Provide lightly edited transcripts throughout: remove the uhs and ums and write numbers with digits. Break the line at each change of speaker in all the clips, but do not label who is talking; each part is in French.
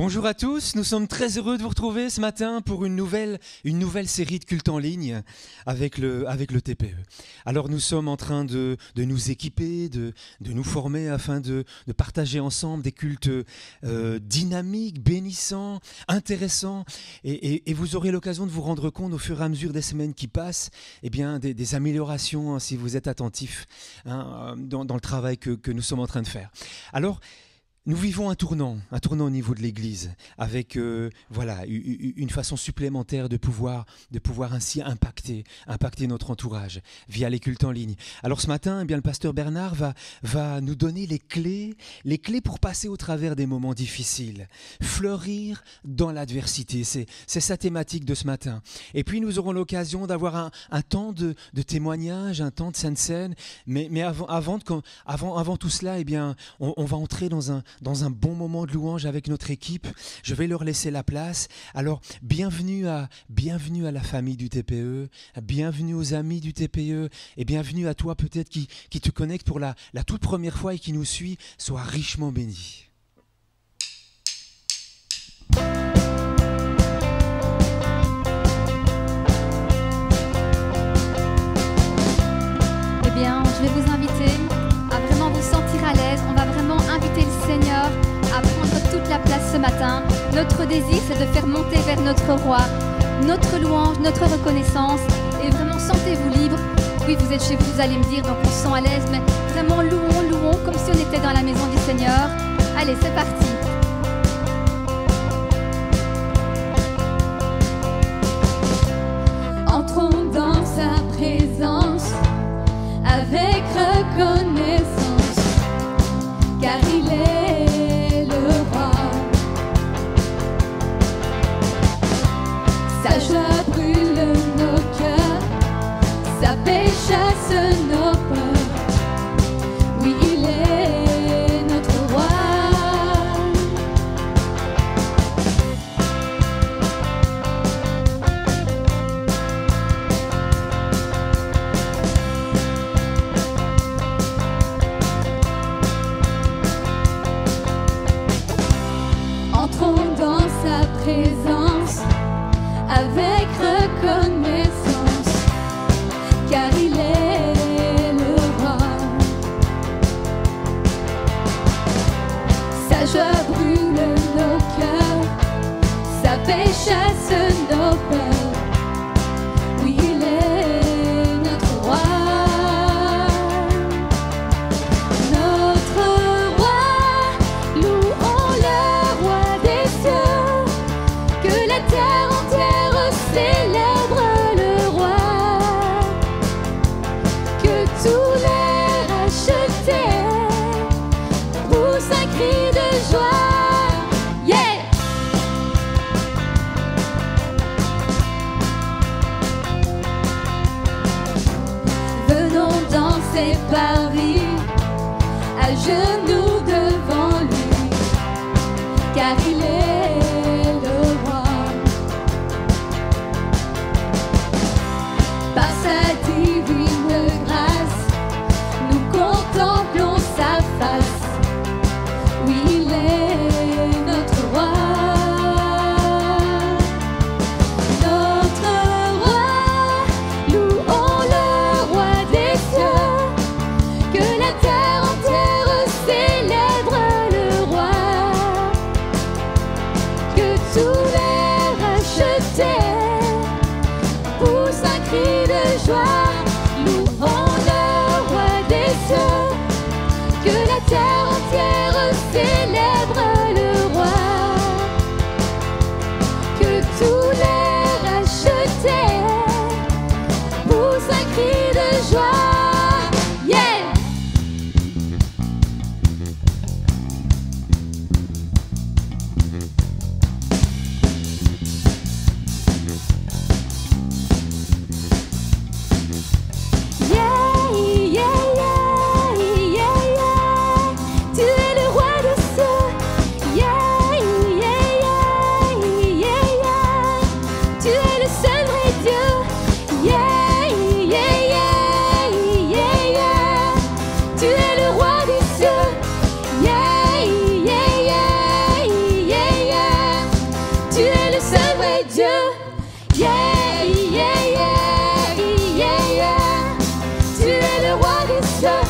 Bonjour à tous, nous sommes très heureux de vous retrouver ce matin pour une nouvelle série de cultes en ligne avec le TPE. Alors nous sommes en train de nous équiper, de nous former afin de partager ensemble des cultes dynamiques, bénissants, intéressants et vous aurez l'occasion de vous rendre compte au fur et à mesure des semaines qui passent des améliorations hein, si vous êtes attentifs hein, dans le travail que nous sommes en train de faire. Alors, nous vivons un tournant au niveau de l'Église, avec une façon supplémentaire de pouvoir ainsi impacter notre entourage via les cultes en ligne. Alors ce matin, le pasteur Bernard va nous donner les clés pour passer au travers des moments difficiles, fleurir dans l'adversité. C'est sa thématique de ce matin. Et puis nous aurons l'occasion d'avoir un temps de témoignage, un temps de Sainte Seine. Mais avant tout cela, on va entrer dans un bon moment de louange avec notre équipe. Je vais leur laisser la place. Alors, bienvenue à la famille du TPE, bienvenue aux amis du TPE et bienvenue à toi peut-être qui te connecte pour la toute première fois et qui nous suit. Sois richement béni.
Eh bien, je vais vous inviter à vraiment vous sentir à l'aise. On va vraiment inviter le Seigneur à prendre toute la place ce matin. Notre désir, c'est de faire monter vers notre roi notre louange, notre reconnaissance. Et vraiment, sentez-vous libre. Oui, vous êtes chez vous, vous allez me dire, donc on se sent à l'aise. Mais vraiment, louons, comme si on était dans la maison du Seigneur. Allez, c'est parti.
Entrons dans sa présence avec reconnaissance, car il est le roi. Sa joie brûle nos cœurs, sa paix chasse nos peurs. Oui, il est notre roi. Entrons dans sa présence avec reconnaissance, car il est le roi. Sa joie brûle nos cœurs, sa paix chasse nos peurs. Oui, il est notre roi. Notre roi, louons le roi des cieux, que la terre entière célèbre le roi, que tous les rachetés poussent un cri de joie. Yeah! Dieu. Yeah, yeah, yeah, yeah, yeah. Tu es le roi des cieux.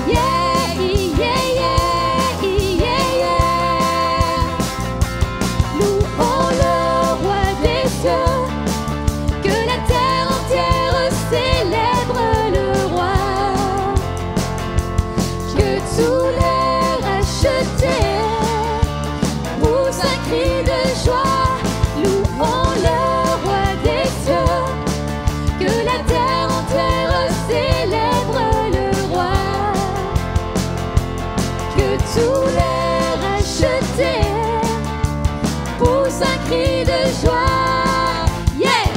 Yeah, yeah, yeah, yeah, yeah. Louons le roi des cieux. Que la terre entière célèbre le roi. Que tous les rachetés poussent un cri de joie. Louons le roi des cieux. Que la terre entière célèbre le roi. Que tous les rachetés poussent un cri de joie. Yeah!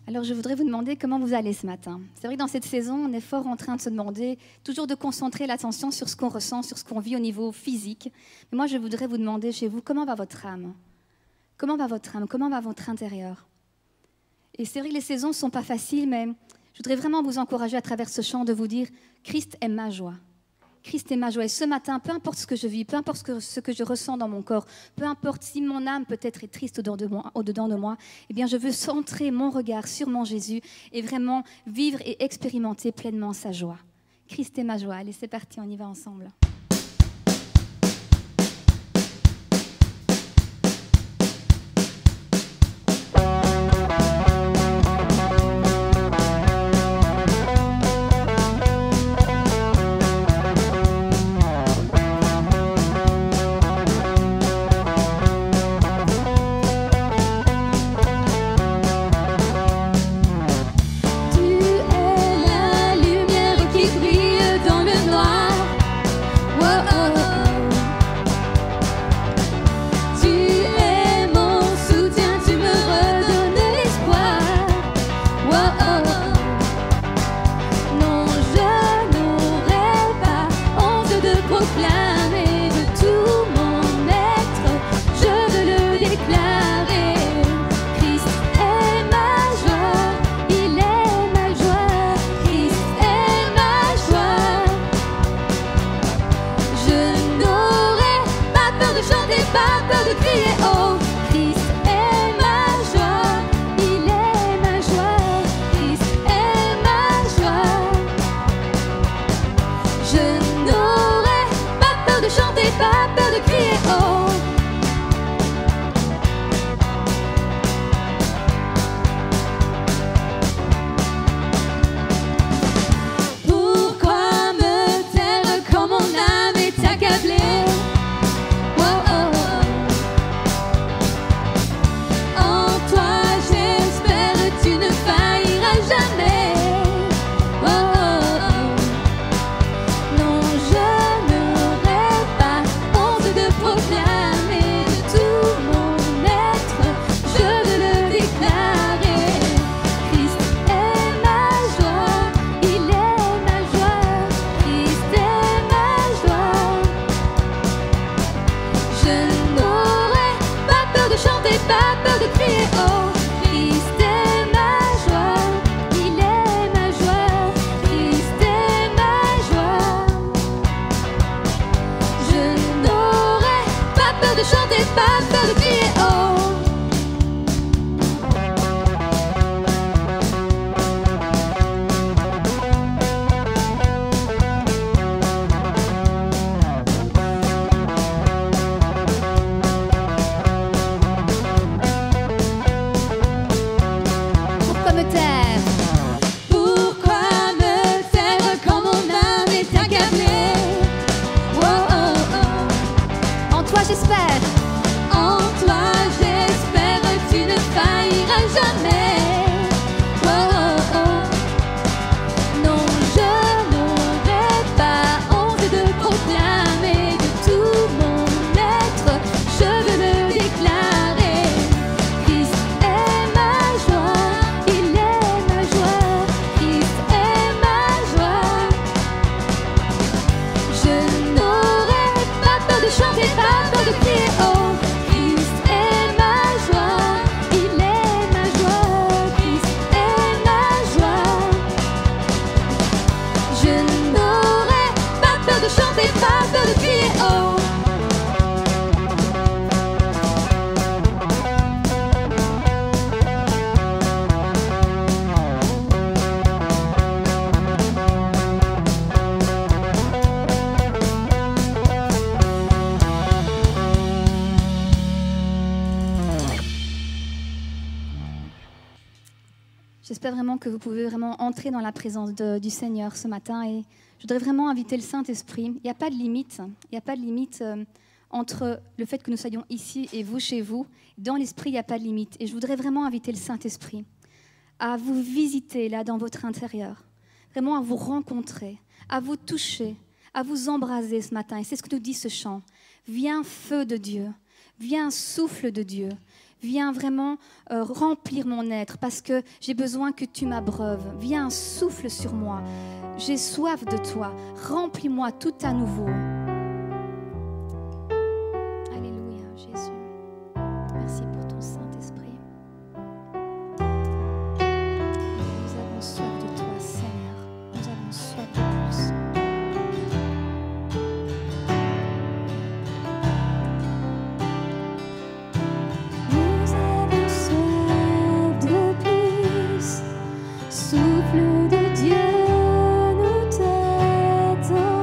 Alors je voudrais vous demander comment vous allez ce matin. C'est vrai que dans cette saison, on est fort en train de se demander toujours de concentrer l'attention sur ce qu'on ressent, sur ce qu'on vit au niveau physique. Mais moi, je voudrais vous demander chez vous, comment va votre âme? Comment va votre âme? Comment va votre intérieur? Et c'est vrai que les saisons ne sont pas faciles, mais je voudrais vraiment vous encourager à travers ce chant de vous dire « Christ est ma joie ». Christ est ma joie. Et ce matin, peu importe ce que je vis, peu importe ce que je ressens dans mon corps, peu importe si mon âme peut-être est triste au-dedans de moi, eh bien, je veux centrer mon regard sur mon Jésus et vraiment vivre et expérimenter pleinement sa joie. Christ est ma joie. Allez, c'est parti, on y va ensemble. j'espère vraiment que vous pouvez vraiment entrer dans la présence du Seigneur ce matin. Et je voudrais vraiment inviter le Saint-Esprit. Il n'y a pas de limite. Il n'y a pas de limite entre le fait que nous soyons ici et vous chez vous. Dans l'Esprit, il n'y a pas de limite. Et je voudrais vraiment inviter le Saint-Esprit à vous visiter là dans votre intérieur. Vraiment à vous rencontrer, à vous toucher, à vous embraser ce matin. Et c'est ce que nous dit ce chant. Viens feu de Dieu, viens souffle de Dieu. Viens vraiment remplir mon être parce que j'ai besoin que tu m'abreuves. Viens, souffle sur moi. J'ai soif de toi. Remplis-moi tout à nouveau. Alléluia, Jésus. Merci pour ton Saint-Esprit. Nous avons soif de toi, Seigneur. Nous avons soif de plus.
Souffle de Dieu, nous t'attendons.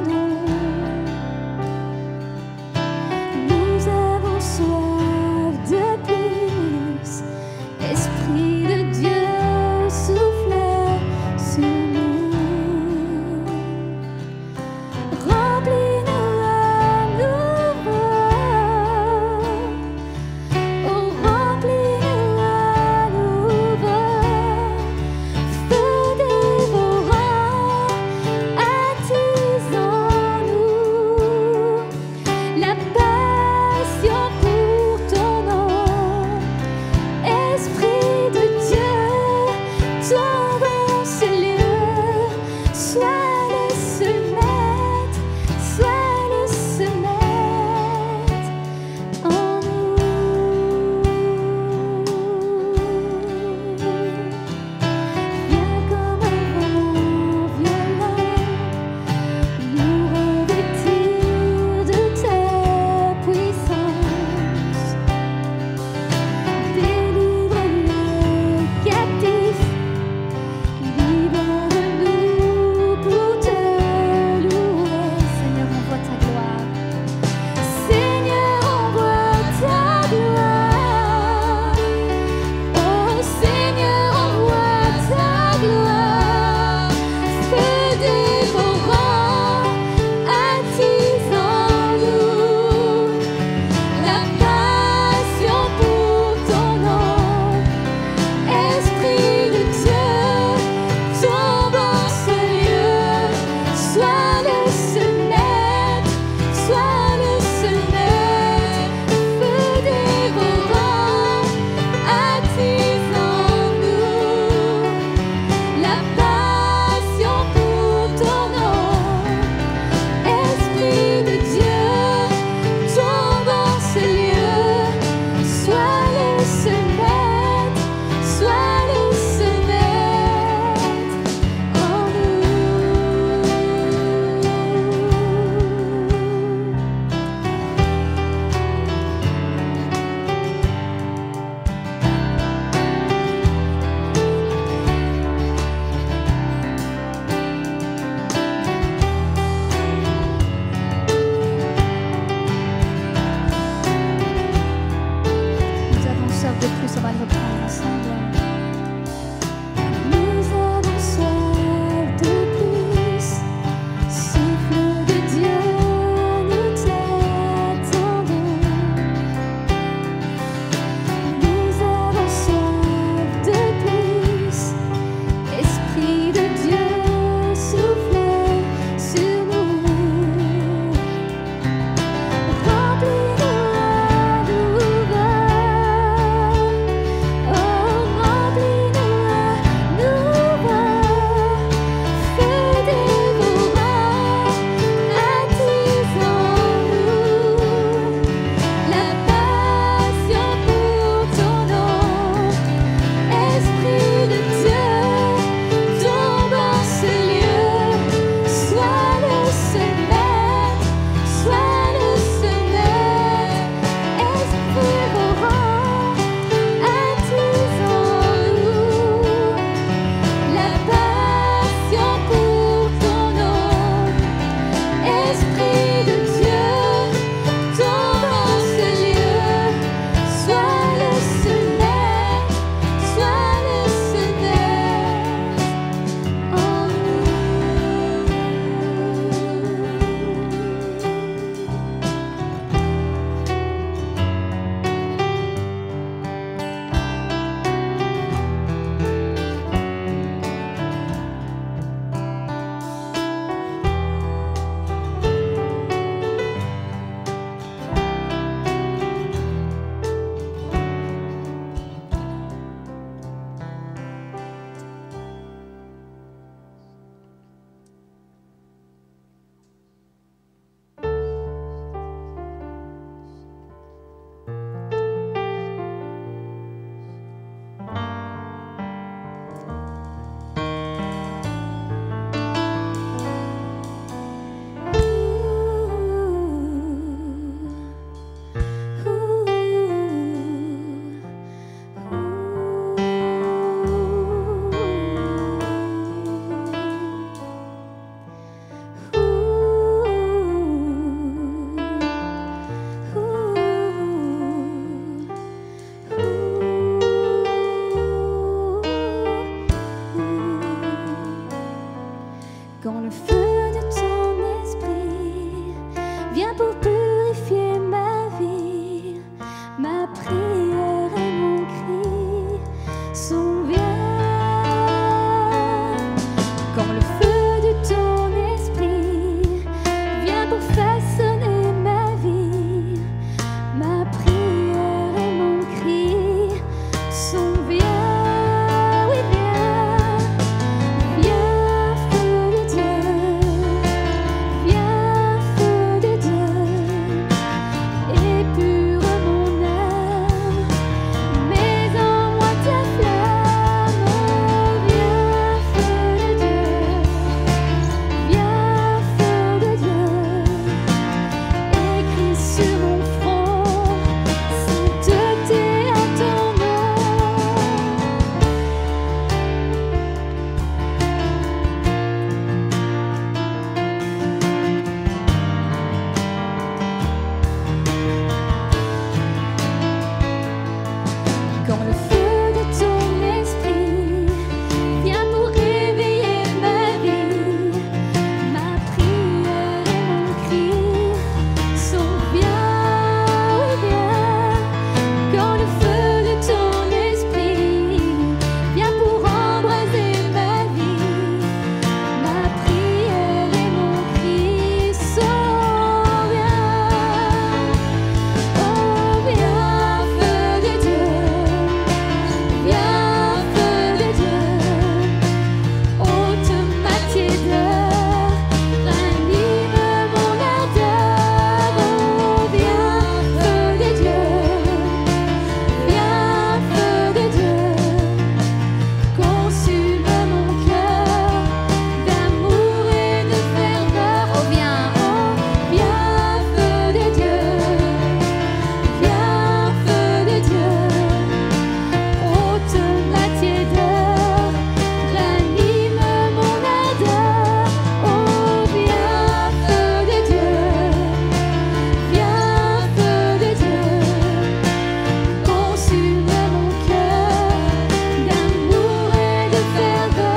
viens pour purifier ma vie. Ma prière et mon cri sont viens. Quand le feu de ton esprit vient pour façonner ma vie, ma prière et mon cri sont viens. Oui, viens, viens, feu de Dieu, viens, feu de Dieu, épure mon âme, mets en moi ta flamme. Oh, viens, feu de Dieu, viens, feu de Dieu, écris sur mon front sainteté à ton nom. Quand le feu de ton esprit vient pour réveiller ma vie, ma prière et mon cri sont viens, oui, viens. Quand le feu de ton esprit vient pour embraser ma vie, ma prière et mon cri sont viens. Oh, viens, feu de Dieu, viens, feu de Dieu, ôte ma tiédeur, ranime mon ardeur. Oh, viens, feu de Dieu, viens, feu de Dieu, consume mon cœur d'amour et de ferveur. Oh, viens, feu de Dieu, viens, feu de Dieu, ôte ma tiédeur, ranime mon ardeur. Oh, viens, feu de Dieu, viens, feu de Dieu, consume mon cœur d'amour et de ferveur.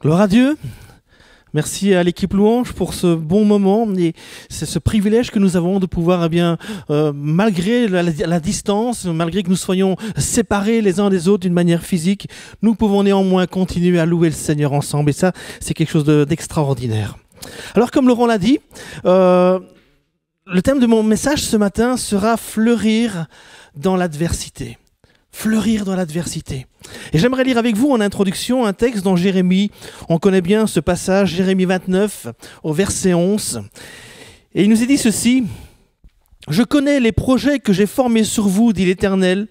Gloire à Dieu. Merci à l'équipe Louange pour ce bon moment et c'est ce privilège que nous avons de pouvoir, malgré la distance, malgré que nous soyons séparés les uns des autres d'une manière physique, nous pouvons néanmoins continuer à louer le Seigneur ensemble et ça, c'est quelque chose d'extraordinaire. Alors comme Laurent l'a dit, le thème de mon message ce matin sera fleurir dans l'adversité. Fleurir dans l'adversité. Et j'aimerais lire avec vous en introduction un texte dans Jérémie. On connaît bien ce passage, Jérémie 29, au verset 11. Et il nous est dit ceci: « Je connais les projets que j'ai formés sur vous, dit l'Éternel,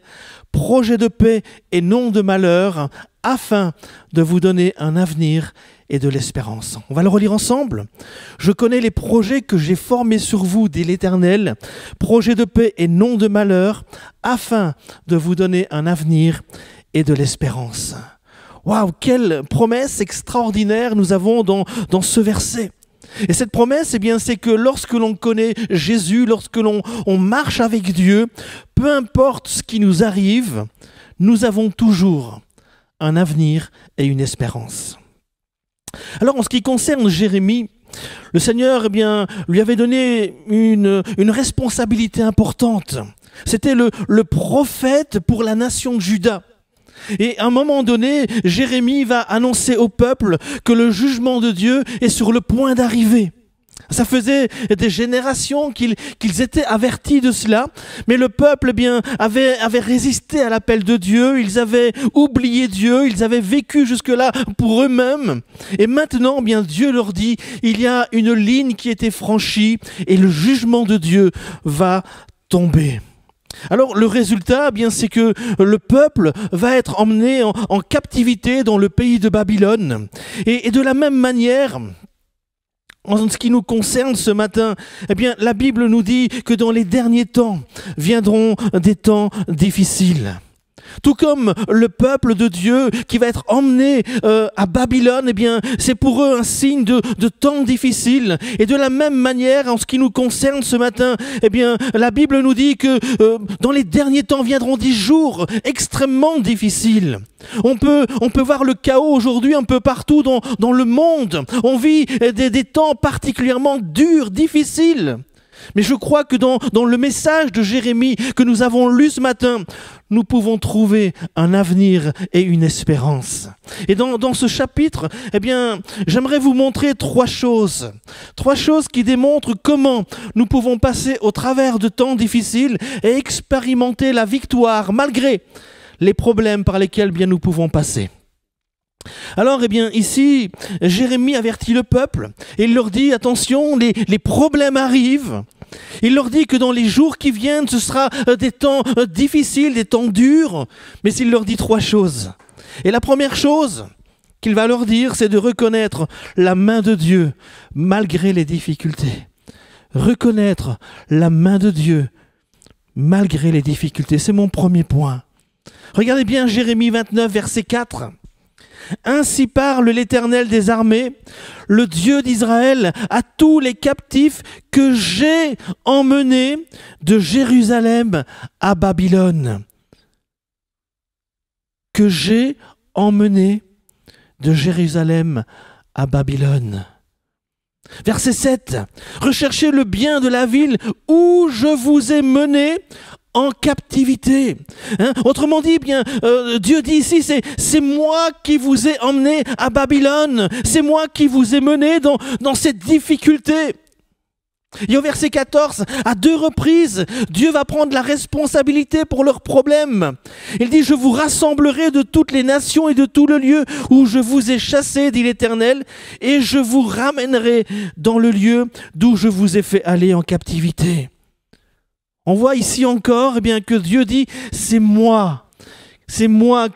projets de paix et non de malheur, afin de vous donner un avenir et de l'espérance. » On va le relire ensemble. « Je connais les projets que j'ai formés sur vous, dit l'Éternel, projets de paix et non de malheur, afin de vous donner un avenir et de l'espérance. » Waouh, quelle promesse extraordinaire nous avons dans ce verset. Et cette promesse, c'est que lorsque l'on connaît Jésus, lorsque on marche avec Dieu, peu importe ce qui nous arrive, nous avons toujours un avenir et une espérance. Alors en ce qui concerne Jérémie, le Seigneur lui avait donné une responsabilité importante. C'était le prophète pour la nation de Juda. Et à un moment donné, Jérémie va annoncer au peuple que le jugement de Dieu est sur le point d'arriver. Ça faisait des générations qu'ils étaient avertis de cela, mais le peuple avait résisté à l'appel de Dieu, ils avaient oublié Dieu, ils avaient vécu jusque-là pour eux-mêmes. Et maintenant, Dieu leur dit, il y a une ligne qui a été franchie et le jugement de Dieu va tomber. Alors le résultat, c'est que le peuple va être emmené en captivité dans le pays de Babylone. Et de la même manière, en ce qui nous concerne ce matin, la Bible nous dit que dans les derniers temps viendront des temps difficiles. Tout comme le peuple de Dieu qui va être emmené à Babylone, c'est pour eux un signe de temps difficiles. Et de la même manière, en ce qui nous concerne ce matin, la Bible nous dit que dans les derniers temps viendront des jours extrêmement difficiles. On peut voir le chaos aujourd'hui un peu partout dans le monde. On vit des temps particulièrement durs, difficiles. Mais je crois que dans le message de Jérémie que nous avons lu ce matin, nous pouvons trouver un avenir et une espérance. Et dans ce chapitre, j'aimerais vous montrer trois choses qui démontrent comment nous pouvons passer au travers de temps difficiles et expérimenter la victoire malgré les problèmes par lesquels nous pouvons passer. Alors, ici, Jérémie avertit le peuple et il leur dit, attention, les problèmes arrivent. Il leur dit que dans les jours qui viennent, ce sera des temps difficiles, des temps durs, mais il leur dit trois choses. Et la première chose qu'il va leur dire, c'est de reconnaître la main de Dieu malgré les difficultés. Reconnaître la main de Dieu malgré les difficultés, c'est mon premier point. Regardez bien Jérémie 29, verset 4. « Ainsi parle l'Éternel des armées, le Dieu d'Israël, à tous les captifs que j'ai emmenés de Jérusalem à Babylone. » Que j'ai emmenés de Jérusalem à Babylone. Verset 7. « Recherchez le bien de la ville où je vous ai menés en captivité. » Autrement dit, Dieu dit ici, c'est moi qui vous ai emmené à Babylone. C'est moi qui vous ai mené dans cette difficulté. Et au verset 14, à 2 reprises, Dieu va prendre la responsabilité pour leurs problèmes. Il dit, « Je vous rassemblerai de toutes les nations et de tout le lieu où je vous ai chassés, dit l'Éternel, et je vous ramènerai dans le lieu d'où je vous ai fait aller en captivité. » On voit ici encore que Dieu dit, c'est moi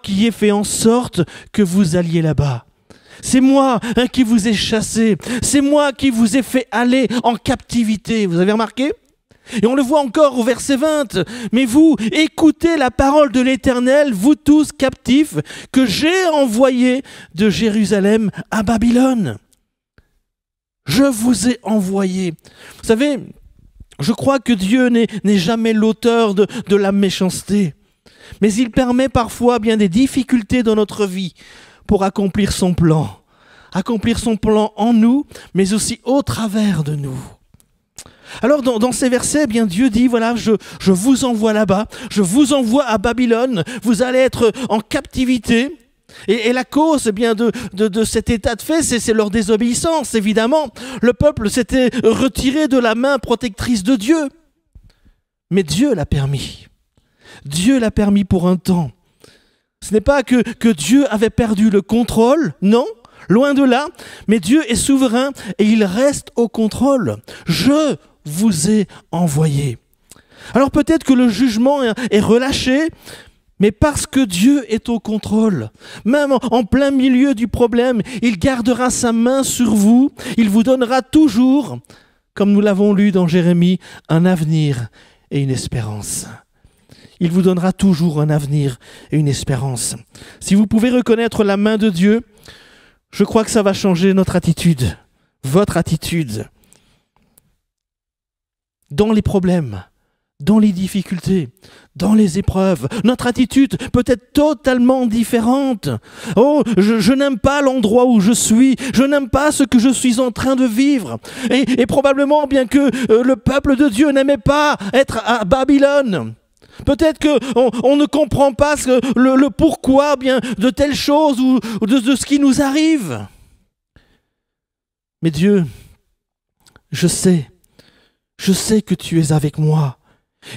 qui ai fait en sorte que vous alliez là-bas. C'est moi qui vous ai chassé, c'est moi qui vous ai fait aller en captivité. Vous avez remarqué ? Et on le voit encore au verset 20. « Mais vous, écoutez la parole de l'Éternel, vous tous captifs, que j'ai envoyés de Jérusalem à Babylone. » Je vous ai envoyés. Vous savez, je crois que Dieu n'est jamais l'auteur de la méchanceté, mais il permet parfois des difficultés dans notre vie pour accomplir son plan en nous, mais aussi au travers de nous. Alors dans ces versets, Dieu dit, voilà, je vous envoie là-bas, je vous envoie à Babylone, vous allez être en captivité. Et la cause de cet état de fait, c'est leur désobéissance, évidemment. Le peuple s'était retiré de la main protectrice de Dieu. Mais Dieu l'a permis. Dieu l'a permis pour un temps. Ce n'est pas que Dieu avait perdu le contrôle, non, loin de là, mais Dieu est souverain et il reste au contrôle. Je vous ai envoyé. Alors peut-être que le jugement est relâché, mais parce que Dieu est au contrôle, même en plein milieu du problème, il gardera sa main sur vous, il vous donnera toujours, comme nous l'avons lu dans Jérémie, un avenir et une espérance. Il vous donnera toujours un avenir et une espérance. Si vous pouvez reconnaître la main de Dieu, je crois que ça va changer notre attitude votre attitude dans les problèmes, dans les difficultés, dans les épreuves. Notre attitude peut être totalement différente. Oh, je n'aime pas l'endroit où je suis. Je n'aime pas ce que je suis en train de vivre. Et probablement, bien que le peuple de Dieu n'aimait pas être à Babylone, peut-être qu'on ne comprend pas le pourquoi bien de telles choses ou de ce qui nous arrive. Mais Dieu, je sais que tu es avec moi.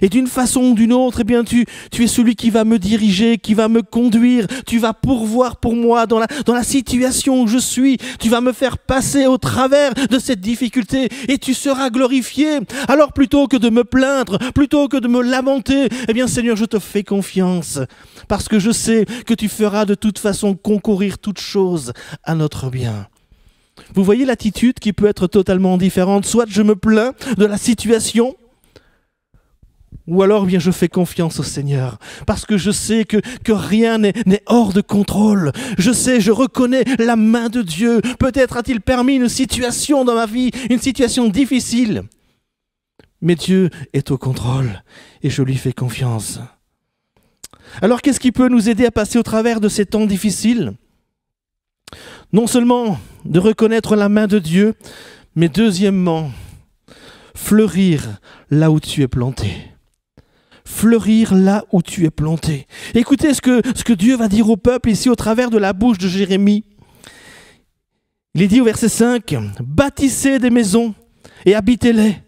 Et d'une façon ou d'une autre, eh bien, tu es celui qui va me diriger, qui va me conduire. Tu vas pourvoir pour moi dans la situation où je suis. Tu vas me faire passer au travers de cette difficulté et tu seras glorifié. Alors plutôt que de me plaindre, plutôt que de me lamenter, eh bien Seigneur, je te fais confiance parce que je sais que tu feras de toute façon concourir toutes choses à notre bien. Vous voyez l'attitude qui peut être totalement différente. Soit je me plains de la situation, ou alors bien je fais confiance au Seigneur, parce que je sais que rien n'est hors de contrôle. Je reconnais la main de Dieu. Peut-être a-t-il permis une situation dans ma vie, une situation difficile. Mais Dieu est au contrôle et je lui fais confiance. Alors qu'est-ce qui peut nous aider à passer au travers de ces temps difficiles ? Non seulement de reconnaître la main de Dieu, mais deuxièmement, fleurir là où tu es planté. Fleurir là où tu es planté. Écoutez ce que Dieu va dire au peuple ici au travers de la bouche de Jérémie. Il est dit au verset 5, « Bâtissez des maisons et habitez-les.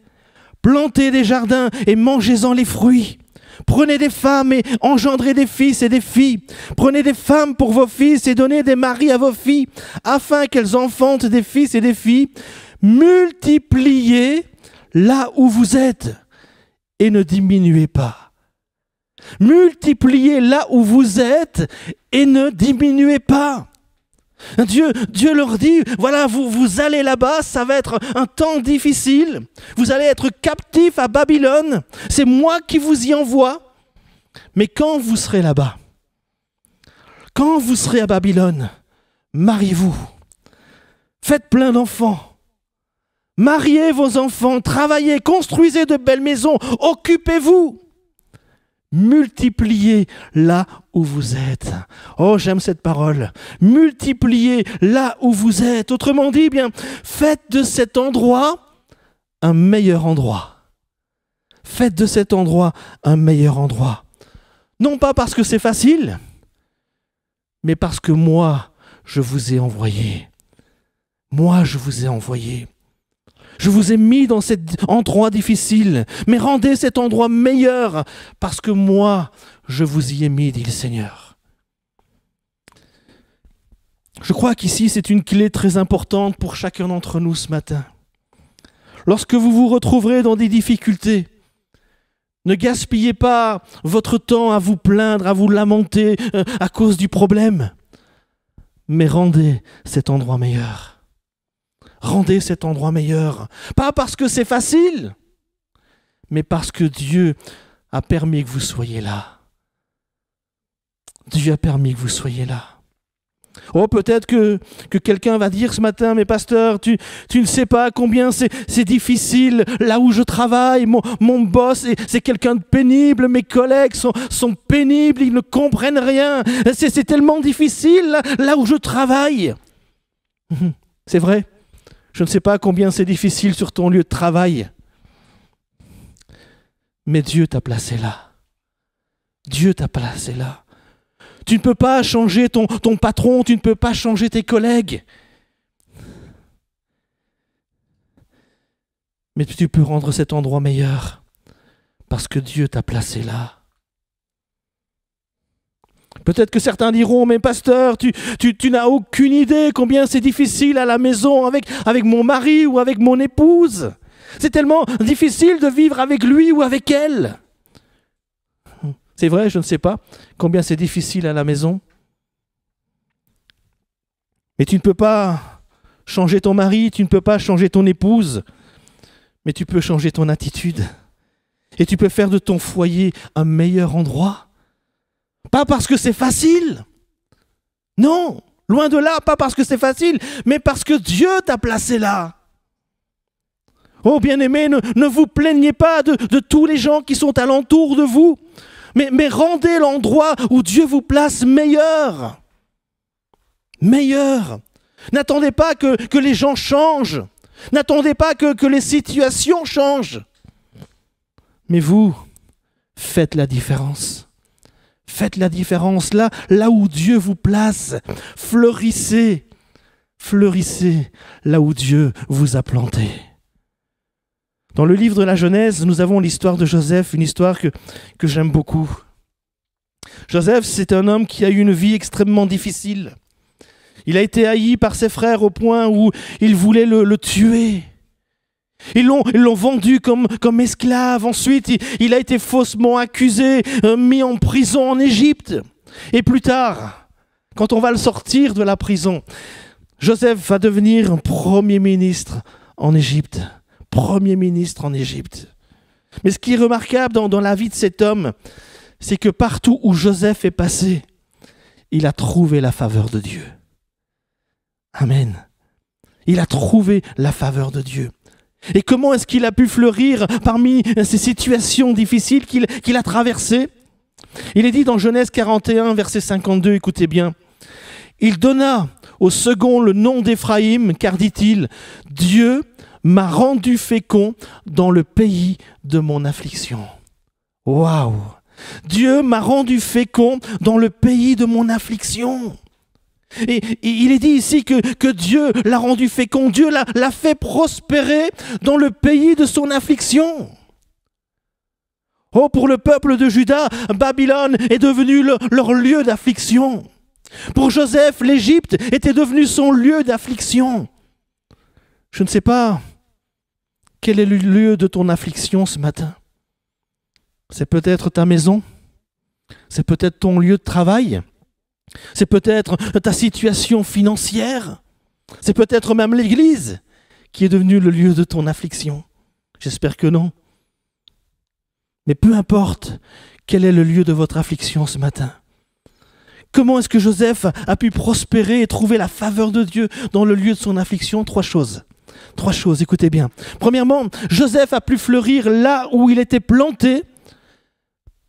Plantez des jardins et mangez-en les fruits. Prenez des femmes et engendrez des fils et des filles. Prenez des femmes pour vos fils et donnez des maris à vos filles, afin qu'elles enfantent des fils et des filles. Multipliez là où vous êtes et ne diminuez pas. » Multipliez là où vous êtes et ne diminuez pas. Dieu leur dit, voilà, vous allez là-bas, ça va être un temps difficile. Vous allez être captifs à Babylone. C'est moi qui vous y envoie. Mais quand vous serez là-bas, quand vous serez à Babylone, mariez-vous. Faites plein d'enfants. Mariez vos enfants, travaillez, construisez de belles maisons, occupez-vous. Multipliez là où vous êtes. Oh, j'aime cette parole. Multipliez là où vous êtes. Autrement dit, bien, faites de cet endroit un meilleur endroit. Faites de cet endroit un meilleur endroit. Non pas parce que c'est facile, mais parce que moi, je vous ai envoyé. Moi, je vous ai envoyé. Je vous ai mis dans cet endroit difficile, mais rendez cet endroit meilleur, parce que moi, je vous y ai mis, dit le Seigneur. Je crois qu'ici, c'est une clé très importante pour chacun d'entre nous ce matin. Lorsque vous vous retrouverez dans des difficultés, ne gaspillez pas votre temps à vous plaindre, à vous lamenter à cause du problème, mais rendez cet endroit meilleur. Rendez cet endroit meilleur. Pas parce que c'est facile, mais parce que Dieu a permis que vous soyez là. Dieu a permis que vous soyez là. Oh, peut-être que quelqu'un va dire ce matin, mais pasteur, tu ne sais pas combien c'est difficile là où je travaille. Mon boss, c'est quelqu'un de pénible. Mes collègues sont pénibles, ils ne comprennent rien. C'est tellement difficile là où je travaille. C'est vrai. Je ne sais pas combien c'est difficile sur ton lieu de travail. Mais Dieu t'a placé là. Dieu t'a placé là. Tu ne peux pas changer ton patron, tu ne peux pas changer tes collègues. Mais tu peux rendre cet endroit meilleur parce que Dieu t'a placé là. Peut-être que certains diront, mais pasteur, tu n'as aucune idée combien c'est difficile à la maison avec mon mari ou avec mon épouse. C'est tellement difficile de vivre avec lui ou avec elle. C'est vrai, je ne sais pas combien c'est difficile à la maison. Mais tu ne peux pas changer ton mari, tu ne peux pas changer ton épouse, mais tu peux changer ton attitude. Et tu peux faire de ton foyer un meilleur endroit. Pas parce que c'est facile. Non, loin de là, pas parce que c'est facile, mais parce que Dieu t'a placé là. Oh bien-aimés, ne vous plaignez pas de tous les gens qui sont alentour de vous, mais rendez l'endroit où Dieu vous place meilleur. Meilleur. N'attendez pas que les gens changent. N'attendez pas que les situations changent. Mais vous, faites la différence. Faites la différence là où Dieu vous place. Fleurissez. Fleurissez là où Dieu vous a planté. Dans le livre de la Genèse, nous avons l'histoire de Joseph, une histoire que j'aime beaucoup. Joseph, c'est un homme qui a eu une vie extrêmement difficile. Il a été haï par ses frères au point où ils voulaient le tuer. Ils l'ont vendu comme esclave. Ensuite, il a été faussement accusé, mis en prison en Égypte. Et plus tard, quand on va le sortir de la prison, Joseph va devenir premier ministre en Égypte. Premier ministre en Égypte. Mais ce qui est remarquable dans la vie de cet homme, c'est que partout où Joseph est passé, il a trouvé la faveur de Dieu. Amen. Il a trouvé la faveur de Dieu. Et comment est-ce qu'il a pu fleurir parmi ces situations difficiles qu'il a traversées? Il est dit dans Genèse 41, verset 52, écoutez bien. Il donna au second le nom d'Éphraïm, car dit-il, Dieu m'a rendu fécond dans le pays de mon affliction. Waouh! Dieu m'a rendu fécond dans le pays de mon affliction. Et il est dit ici que Dieu l'a rendu fécond, Dieu l'a fait prospérer dans le pays de son affliction. Oh, pour le peuple de Juda, Babylone est devenu leur lieu d'affliction. Pour Joseph, l'Égypte était devenue son lieu d'affliction. Je ne sais pas quel est le lieu de ton affliction ce matin. C'est peut-être ta maison, c'est peut-être ton lieu de travail, c'est peut-être ta situation financière, c'est peut-être même l'église qui est devenue le lieu de ton affliction. J'espère que non. Mais peu importe quel est le lieu de votre affliction ce matin. Comment est-ce que Joseph a pu prospérer et trouver la faveur de Dieu dans le lieu de son affliction? Trois choses, écoutez bien. Premièrement, Joseph a pu fleurir là où il était planté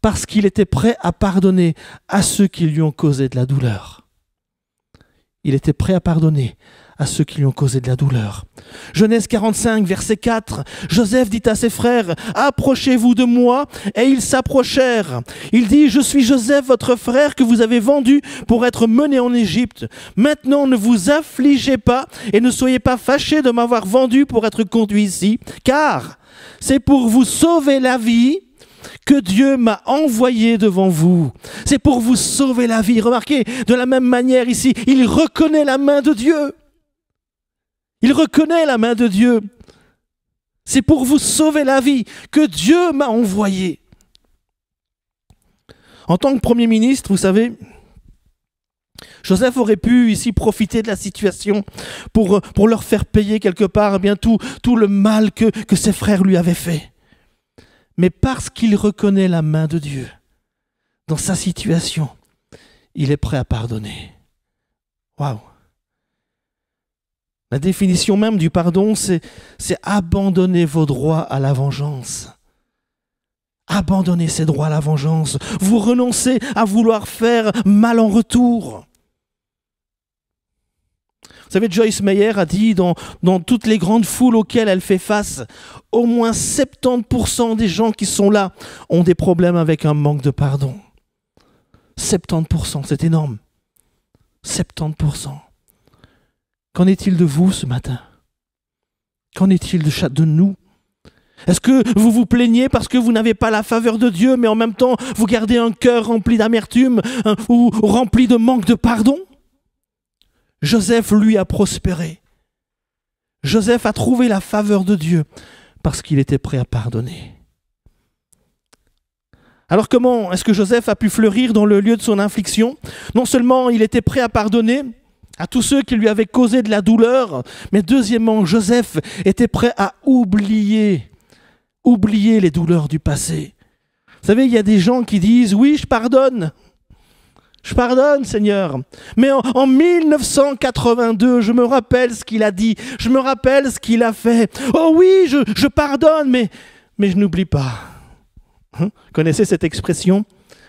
parce qu'il était prêt à pardonner à ceux qui lui ont causé de la douleur. Il était prêt à pardonner à ceux qui lui ont causé de la douleur. Genèse 45, verset 4, Joseph dit à ses frères, « Approchez-vous de moi » et ils s'approchèrent. Il dit, « Je suis Joseph, votre frère, que vous avez vendu pour être mené en Égypte. Maintenant, ne vous affligez pas et ne soyez pas fâchés de m'avoir vendu pour être conduit ici, car c'est pour vous sauver la vie que Dieu m'a envoyé devant vous. » C'est pour vous sauver la vie. Remarquez, de la même manière ici, il reconnaît la main de Dieu. Il reconnaît la main de Dieu. C'est pour vous sauver la vie que Dieu m'a envoyé. En tant que Premier ministre, vous savez, Joseph aurait pu ici profiter de la situation pour leur faire payer quelque part bien tout le mal que ses frères lui avaient fait. Mais parce qu'il reconnaît la main de Dieu dans sa situation, il est prêt à pardonner. Waouh! La définition même du pardon, c'est abandonner vos droits à la vengeance. Abandonnez ces droits à la vengeance. Vous renoncez à vouloir faire mal en retour. Vous savez, Joyce Meyer a dit dans toutes les grandes foules auxquelles elle fait face, au moins 70% des gens qui sont là ont des problèmes avec un manque de pardon. 70%, c'est énorme. 70%. Qu'en est-il de vous ce matin? Qu'en est-il de nous? Est-ce que vous vous plaignez parce que vous n'avez pas la faveur de Dieu, mais en même temps, vous gardez un cœur rempli d'amertume ou rempli de manque de pardon? Joseph, lui, a prospéré. Joseph a trouvé la faveur de Dieu parce qu'il était prêt à pardonner. Alors comment est-ce que Joseph a pu fleurir dans le lieu de son affliction? Non seulement il était prêt à pardonner à tous ceux qui lui avaient causé de la douleur, mais deuxièmement, Joseph était prêt à oublier les douleurs du passé. Vous savez, il y a des gens qui disent « Oui, je pardonne. Je pardonne, Seigneur. Mais en 1982, je me rappelle ce qu'il a dit. Je me rappelle ce qu'il a fait. Oh oui, je pardonne, mais je n'oublie pas. Connaissez cette expression?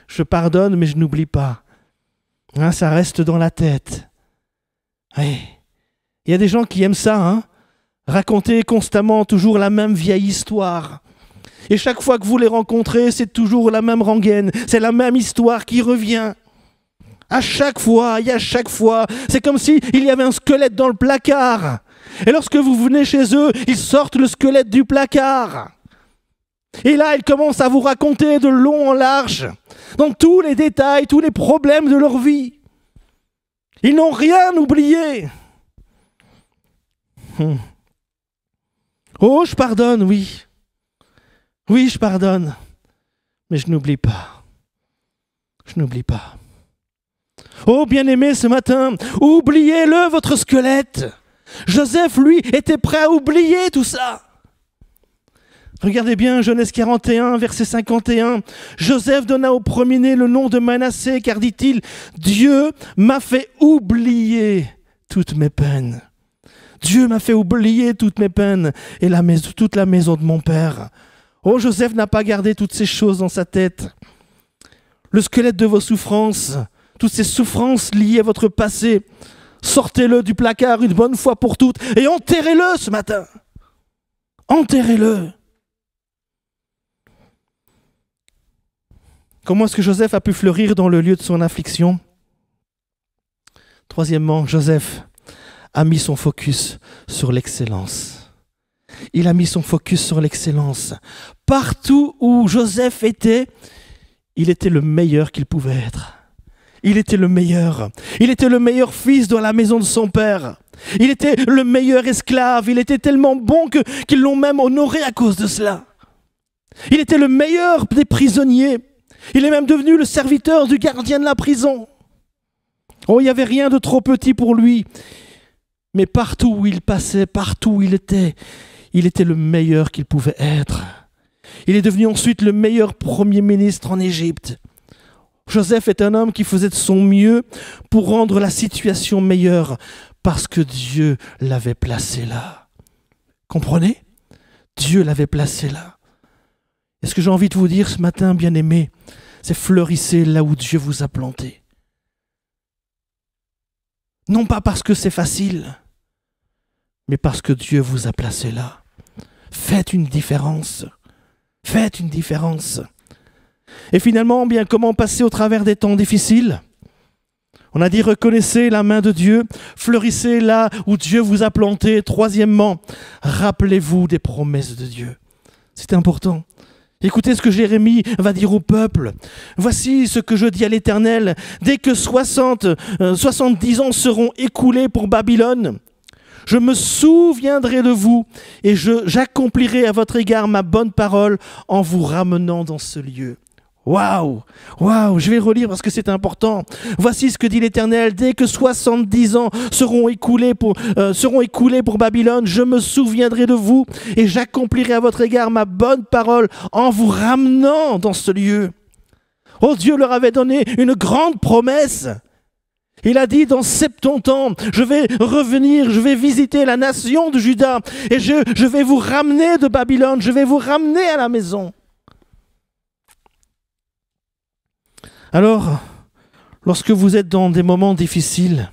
Je pardonne, mais je n'oublie pas. Ça reste dans la tête. Oui. Il y a des gens qui aiment ça, raconter constamment toujours la même vieille histoire. Et chaque fois que vous les rencontrez, c'est toujours la même rengaine. C'est la même histoire qui revient. À chaque fois, c'est comme s'il y avait un squelette dans le placard. Et lorsque vous venez chez eux, ils sortent le squelette du placard. Et là, ils commencent à vous raconter de long en large, dans tous les détails, tous les problèmes de leur vie. Ils n'ont rien oublié. Oh, je pardonne, oui. Oui, je pardonne. Mais je n'oublie pas. Je n'oublie pas. Oh, bien-aimé, ce matin, oubliez-le, votre squelette. Joseph, lui, était prêt à oublier tout ça. Regardez bien, Genèse 41, verset 51. Joseph donna au premier-né le nom de Manassé, car dit-il, Dieu m'a fait oublier toutes mes peines. Dieu m'a fait oublier toutes mes peines et toute la maison de mon père. Oh, Joseph n'a pas gardé toutes ces choses dans sa tête. Le squelette de vos souffrances, toutes ces souffrances liées à votre passé, sortez-le du placard une bonne fois pour toutes et enterrez-le ce matin. Enterrez-le. Comment est-ce que Joseph a pu fleurir dans le lieu de son affliction? Troisièmement, Joseph a mis son focus sur l'excellence. Il a mis son focus sur l'excellence. Partout où Joseph était, il était le meilleur qu'il pouvait être. Il était le meilleur. Il était le meilleur fils dans la maison de son père. Il était le meilleur esclave. Il était tellement bon qu'ils l'ont même honoré à cause de cela. Il était le meilleur des prisonniers. Il est même devenu le serviteur du gardien de la prison. Oh, il n'y avait rien de trop petit pour lui. Mais partout où il passait, partout où il était le meilleur qu'il pouvait être. Il est devenu ensuite le meilleur premier ministre en Égypte. Joseph est un homme qui faisait de son mieux pour rendre la situation meilleure parce que Dieu l'avait placé là. Comprenez? Dieu l'avait placé là. Et ce que j'ai envie de vous dire ce matin, bien-aimés, c'est fleurissez là où Dieu vous a planté. Non pas parce que c'est facile, mais parce que Dieu vous a placé là. Faites une différence. Faites une différence. Et finalement, bien, comment passer au travers des temps difficiles? On a dit reconnaissez la main de Dieu, fleurissez là où Dieu vous a planté. Troisièmement, rappelez-vous des promesses de Dieu. C'est important. Écoutez ce que Jérémie va dire au peuple. Voici ce que je dis à l'Éternel. Dès que 70 ans seront écoulés pour Babylone, je me souviendrai de vous et j'accomplirai à votre égard ma bonne parole en vous ramenant dans ce lieu. Waouh, waouh, je vais relire parce que c'est important. Voici ce que dit l'Éternel. Dès que 70 ans seront écoulés pour Babylone, je me souviendrai de vous et j'accomplirai à votre égard ma bonne parole en vous ramenant dans ce lieu. Oh, Dieu leur avait donné une grande promesse. Il a dit, dans 70 ans, je vais revenir, je vais visiter la nation de Juda et je vais vous ramener de Babylone, je vais vous ramener à la maison. Alors, lorsque vous êtes dans des moments difficiles,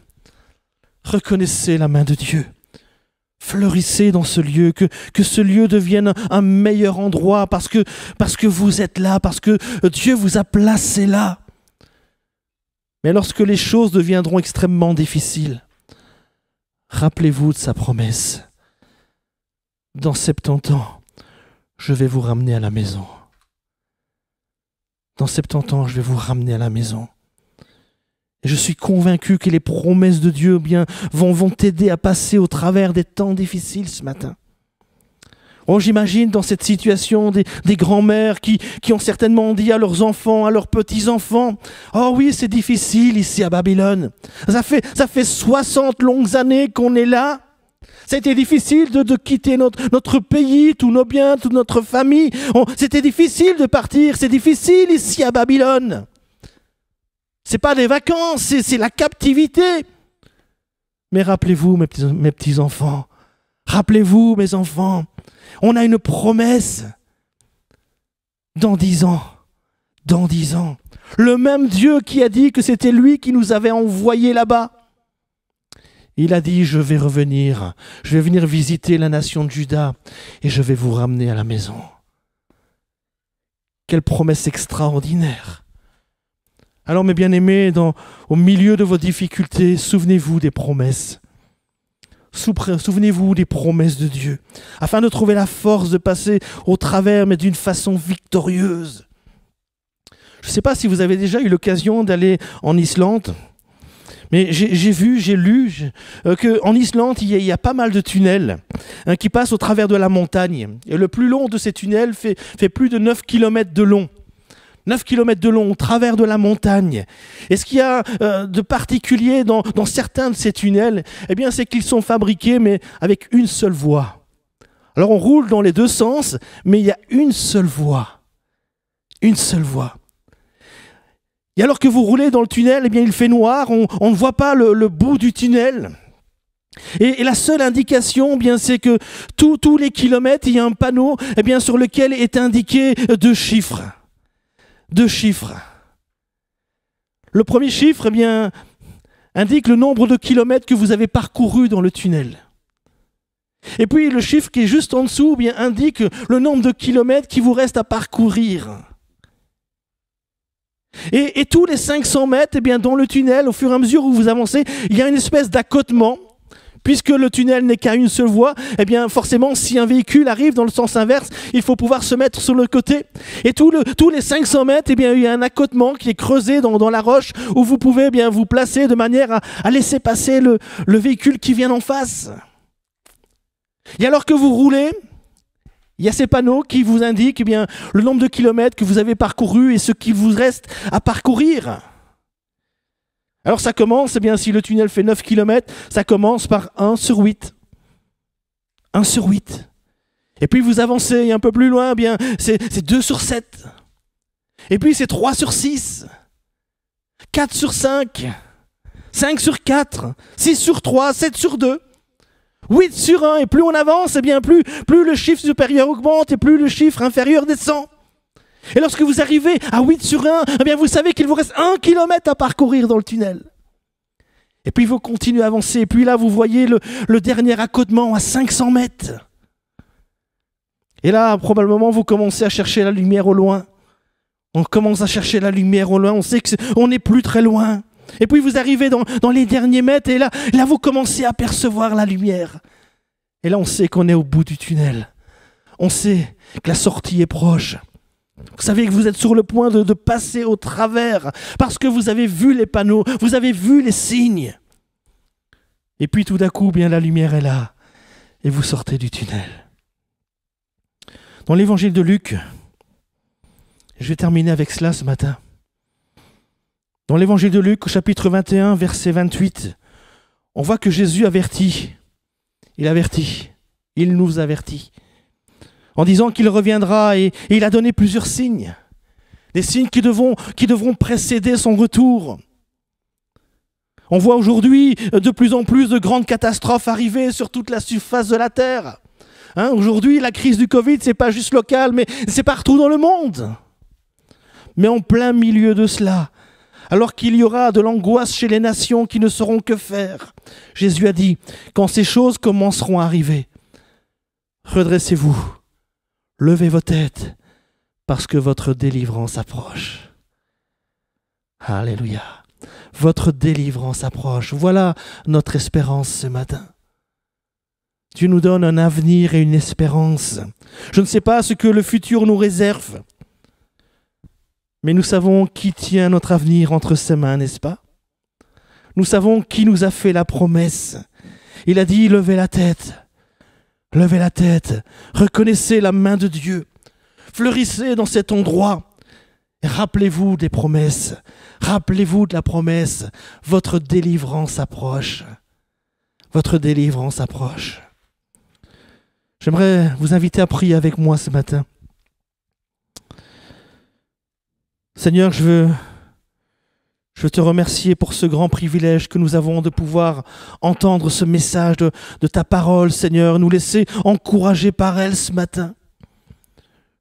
reconnaissez la main de Dieu. Fleurissez dans ce lieu, que ce lieu devienne un meilleur endroit parce que vous êtes là, parce que Dieu vous a placé là. Mais lorsque les choses deviendront extrêmement difficiles, rappelez-vous de sa promesse. Dans 70 ans, je vais vous ramener à la maison. Dans 70 ans, je vais vous ramener à la maison. Et je suis convaincu que les promesses de Dieu vont t'aider à passer au travers des temps difficiles ce matin. Oh, j'imagine dans cette situation des grands-mères qui ont certainement dit à leurs enfants, à leurs petits-enfants, « Oh oui, c'est difficile ici à Babylone. Ça fait 60 longues années qu'on est là. C'était difficile de quitter notre pays, tous nos biens, toute notre famille. C'était difficile de partir, c'est difficile ici à Babylone. Ce n'est pas des vacances, c'est la captivité. Mais rappelez-vous, mes petits enfants, rappelez-vous, mes enfants, on a une promesse. Dans 10 ans, le même Dieu qui a dit que c'était lui qui nous avait envoyés là-bas, il a dit, je vais revenir, je vais venir visiter la nation de Juda et je vais vous ramener à la maison. Quelle promesse extraordinaire. Alors mes bien-aimés, au milieu de vos difficultés, souvenez-vous des promesses. Souvenez-vous des promesses de Dieu, afin de trouver la force de passer au travers, mais d'une façon victorieuse. Je ne sais pas si vous avez déjà eu l'occasion d'aller en Islande, mais j'ai lu qu'en Islande, il y a pas mal de tunnels qui passent au travers de la montagne. Et le plus long de ces tunnels fait plus de 9 km de long. 9 km de long au travers de la montagne. Et ce qu'il y a de particulier dans certains de ces tunnels, eh bien, c'est qu'ils sont fabriqués, mais avec une seule voie. Alors on roule dans les deux sens, mais il y a une seule voie. Une seule voie. Et alors que vous roulez dans le tunnel, eh bien, il fait noir, on ne voit pas le bout du tunnel. Et la seule indication, eh bien, c'est que tous les kilomètres, il y a un panneau, eh bien, sur lequel est indiqué 2 chiffres. 2 chiffres. Le premier chiffre, eh bien, indique le nombre de kilomètres que vous avez parcouru dans le tunnel. Et puis le chiffre qui est juste en dessous, eh bien, indique le nombre de kilomètres qui vous reste à parcourir. Et tous les 500 mètres, eh bien, dans le tunnel, au fur et à mesure où vous avancez, il y a une espèce d'accotement. Puisque le tunnel n'est qu'à une seule voie, eh bien forcément, si un véhicule arrive dans le sens inverse, il faut pouvoir se mettre sur le côté. Et tous les 500 mètres, eh bien, il y a un accotement qui est creusé dans la roche où vous pouvez eh bien, vous placer de manière à laisser passer le véhicule qui vient en face. Et alors que vous roulez, il y a ces panneaux qui vous indiquent eh bien, le nombre de kilomètres que vous avez parcouru et ce qui vous reste à parcourir. Alors ça commence, eh bien, si le tunnel fait 9 km, ça commence par 1 sur 8. 1 sur 8. Et puis vous avancez et un peu plus loin, eh bien, c'est 2 sur 7. Et puis c'est 3 sur 6. 4 sur 5. 5 sur 4. 6 sur 3. 7 sur 2. 8 sur 1. Et plus on avance, eh bien, plus le chiffre supérieur augmente et plus le chiffre inférieur descend. Et lorsque vous arrivez à 8 sur 1, eh bien vous savez qu'il vous reste 1 kilomètre à parcourir dans le tunnel. Et puis vous continuez à avancer. Et puis là, vous voyez le dernier accotement à 500 mètres. Et là, probablement, vous commencez à chercher la lumière au loin. On commence à chercher la lumière au loin. On sait qu'on n'est plus très loin. Et puis vous arrivez dans les derniers mètres. Et là, vous commencez à percevoir la lumière. Et là, on sait qu'on est au bout du tunnel. On sait que la sortie est proche. Vous savez que vous êtes sur le point de passer au travers parce que vous avez vu les panneaux, vous avez vu les signes. Et puis tout d'un coup, bien la lumière est là et vous sortez du tunnel. Dans l'évangile de Luc, je vais terminer avec cela ce matin. Dans l'évangile de Luc, au chapitre 21, verset 28, on voit que Jésus avertit. Il nous avertit. En disant qu'il reviendra et il a donné plusieurs signes. Des signes qui devront précéder son retour. On voit aujourd'hui de plus en plus de grandes catastrophes arriver sur toute la surface de la terre. Aujourd'hui, la crise du Covid, ce n'est pas juste local, mais c'est partout dans le monde. Mais en plein milieu de cela, alors qu'il y aura de l'angoisse chez les nations qui ne sauront que faire, Jésus a dit, quand ces choses commenceront à arriver, redressez-vous. Levez vos têtes, parce que votre délivrance approche. Alléluia. Votre délivrance approche. Voilà notre espérance ce matin. Dieu nous donne un avenir et une espérance. Je ne sais pas ce que le futur nous réserve, mais nous savons qui tient notre avenir entre ses mains, n'est-ce pas? Nous savons qui nous a fait la promesse. Il a dit, levez la tête. Levez la tête, reconnaissez la main de Dieu, fleurissez dans cet endroit et rappelez-vous des promesses, rappelez-vous de la promesse, votre délivrance approche, votre délivrance approche. J'aimerais vous inviter à prier avec moi ce matin. Seigneur, je Je veux te remercier pour ce grand privilège que nous avons de pouvoir entendre ce message de ta parole, Seigneur, nous laisser encourager par elle ce matin.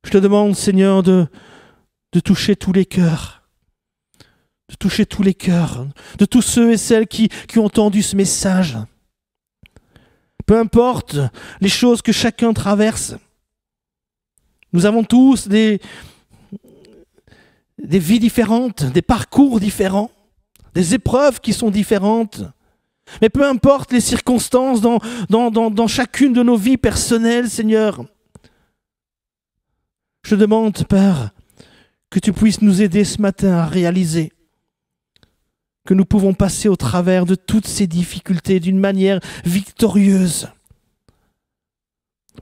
Je te demande, Seigneur, de toucher tous les cœurs, de toucher tous les cœurs, de tous ceux et celles qui ont entendu ce message. Peu importe les choses que chacun traverse, nous avons tous des vies différentes, des parcours différents, des épreuves qui sont différentes. Mais peu importe les circonstances dans chacune de nos vies personnelles, Seigneur, je demande, Père, que tu puisses nous aider ce matin à réaliser que nous pouvons passer au travers de toutes ces difficultés d'une manière victorieuse.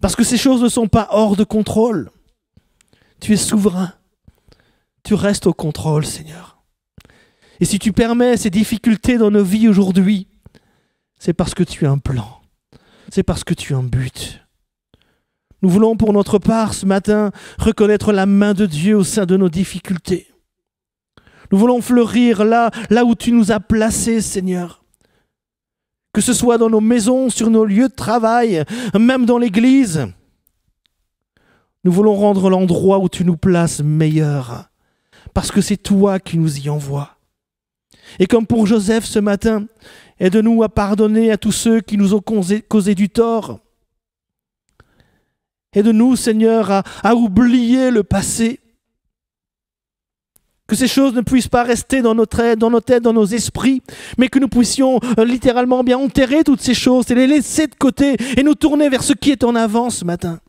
Parce que ces choses ne sont pas hors de contrôle. Tu es souverain. Tu restes au contrôle, Seigneur. Et si tu permets ces difficultés dans nos vies aujourd'hui, c'est parce que tu as un plan. C'est parce que tu as un but. Nous voulons pour notre part ce matin reconnaître la main de Dieu au sein de nos difficultés. Nous voulons fleurir là où tu nous as placés, Seigneur. Que ce soit dans nos maisons, sur nos lieux de travail, même dans l'église. Nous voulons rendre l'endroit où tu nous places meilleur. Parce que c'est toi qui nous y envoies. Et comme pour Joseph ce matin, aide-nous à pardonner à tous ceux qui nous ont causé du tort. Aide-nous, Seigneur, à oublier le passé. Que ces choses ne puissent pas rester dans nos têtes, dans nos esprits, mais que nous puissions littéralement bien enterrer toutes ces choses et les laisser de côté et nous tourner vers ce qui est en avant ce matin.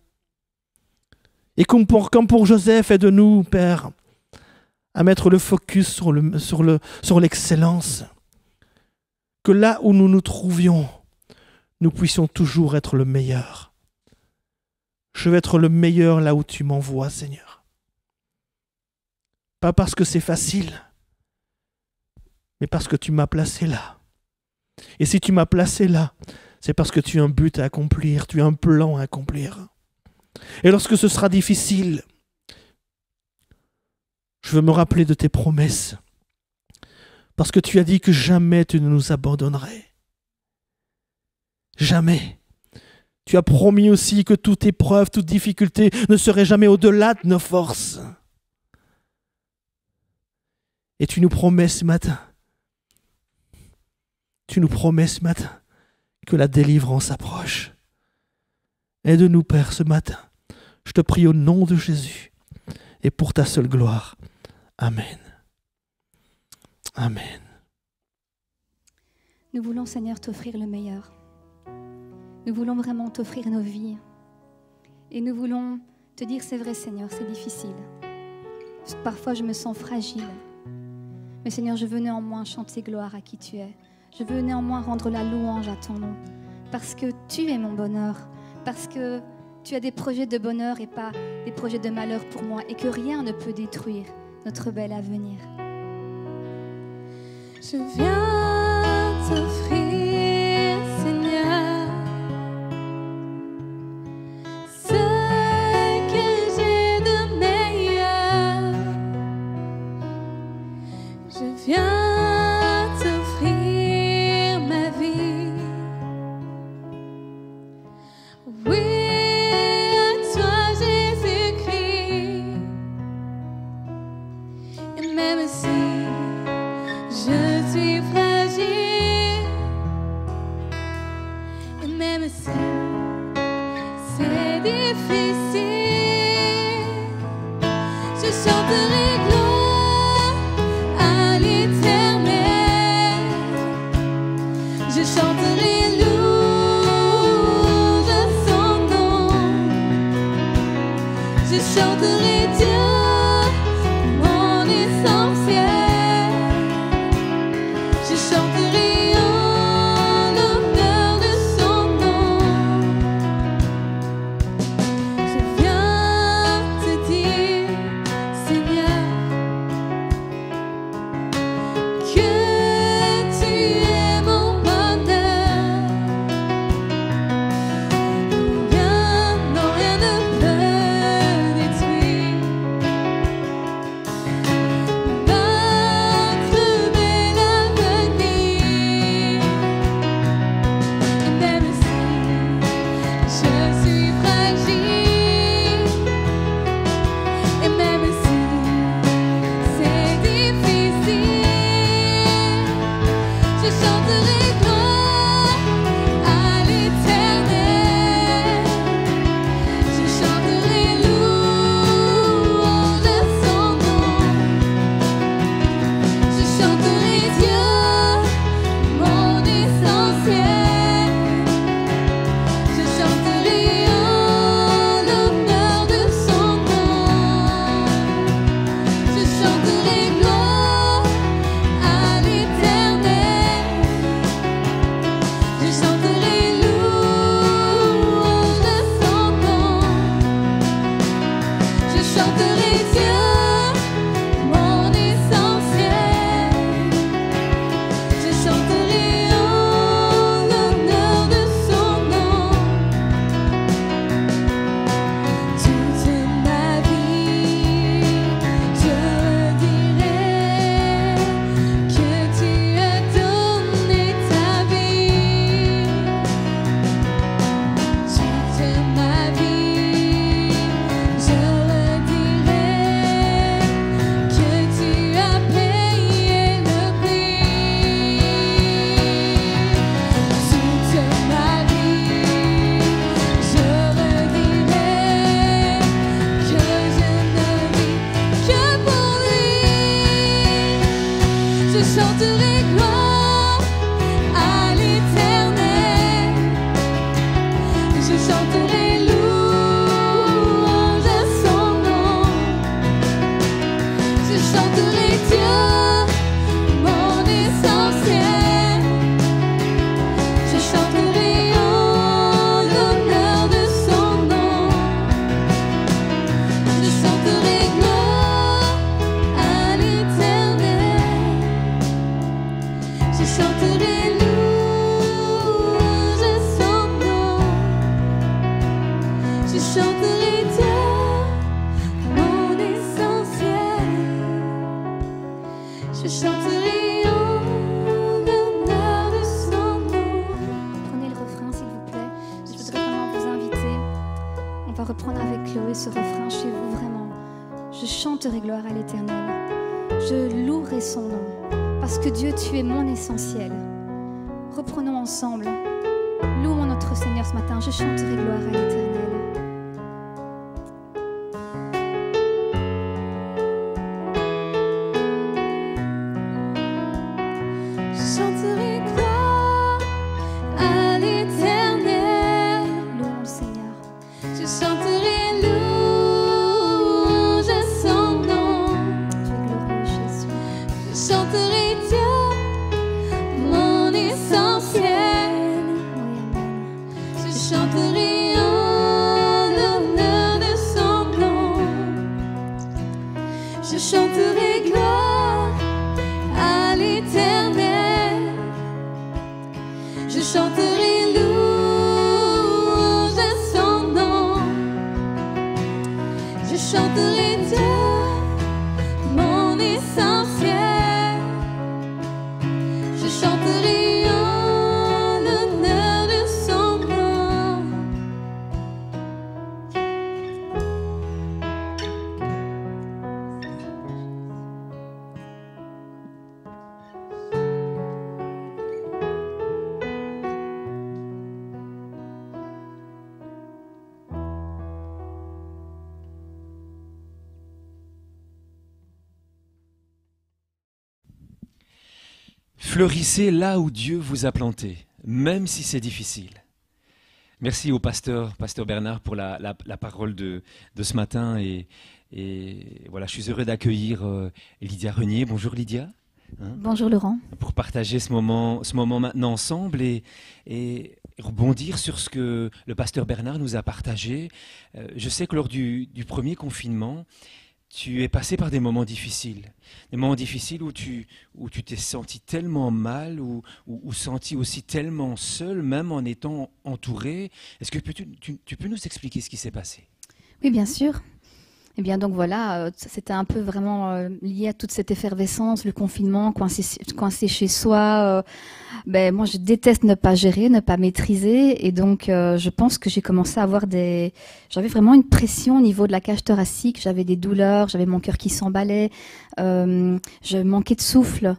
Et comme pour Joseph, aide-nous, Père, à mettre le focus sur l'excellence. Que là où nous nous trouvions, nous puissions toujours être le meilleur. Je veux être le meilleur là où tu m'envoies, Seigneur. Pas parce que c'est facile, mais parce que tu m'as placé là. Et si tu m'as placé là, c'est parce que tu as un but à accomplir, tu as un plan à accomplir. Et lorsque ce sera difficile, je veux me rappeler de tes promesses, parce que tu as dit que jamais tu ne nous abandonnerais. Jamais. Tu as promis aussi que toute épreuve, toute difficulté ne serait jamais au-delà de nos forces. Et tu nous promets ce matin, que la délivrance approche. Aide-nous, Père, ce matin. Je te prie au nom de Jésus et pour ta seule gloire. Amen. Amen.
Nous voulons, Seigneur, t'offrir le meilleur. Nous voulons vraiment t'offrir nos vies. Et nous voulons te dire, c'est vrai, Seigneur, c'est difficile. Parfois, je me sens fragile. Mais Seigneur, je veux néanmoins chanter gloire à qui tu es. Je veux néanmoins rendre la louange à ton nom. Parce que tu es mon bonheur. Parce que tu as des projets de bonheur et pas des projets de malheur pour moi. Et que rien ne peut détruire notre bel avenir.
Je viens t'offrir, Seigneur, ce que j'ai de meilleur. Je viens t'offrir ma vie. Oui, à toi Jésus-Christ. Et même si je suis fragile, et même si c'est difficile, je chanterai gloire à l'Éternel. Je chanterai louange à son nom. Je chanterai Dieu, mon essentiel. Je chanterai louange à son nom. Je chanterai Dieu, mon essentiel. Je chanterai en l'honneur de son nom.
Prenez le refrain s'il vous plaît. Je voudrais vraiment vous inviter. On va reprendre avec Chloé ce refrain chez vous vraiment. Je chanterai gloire à l'Éternel. Je louerai son nom. Parce que Dieu, tu es mon essentiel. Reprenons ensemble. Louons notre Seigneur ce matin. Je chanterai gloire à l'Éternel.
Je chanterai gloire à l'Éternel.
Louons le Seigneur.
Je chanterai louange à son nom.
Tu es glorieux, Jésus.
Je chanterai Dieu, mon essentiel.
Oui, amen.
Je chanterai en l'honneur de son nom. Je chanterai gloire à l'Éternel. Je chanterai louange à son nom. Je chanterai Dieu, mon essentiel. Je chanterai en l'honneur de son nom.
Fleurissez là où Dieu vous a planté, même si c'est difficile. Merci au pasteur Bernard pour la parole de ce matin. Et voilà, je suis heureux d'accueillir Lydia Renier. Bonjour Lydia.
Bonjour Laurent.
Pour partager ce moment maintenant ensemble et rebondir sur ce que le pasteur Bernard nous a partagé. Je sais que lors du premier confinement, tu es passé par des moments difficiles où tu t'es senti tellement mal ou senti aussi tellement seul, même en étant entouré. Est-ce que tu peux nous expliquer ce qui s'est passé?
Oui, bien sûr. Eh bien, donc voilà, c'était un peu vraiment lié à toute cette effervescence, le confinement, coincé chez soi. Moi, je déteste ne pas gérer, ne pas maîtriser. Et donc, je pense que j'ai commencé à avoir j'avais vraiment une pression au niveau de la cage thoracique. J'avais des douleurs, j'avais mon cœur qui s'emballait. Je manquais de souffle.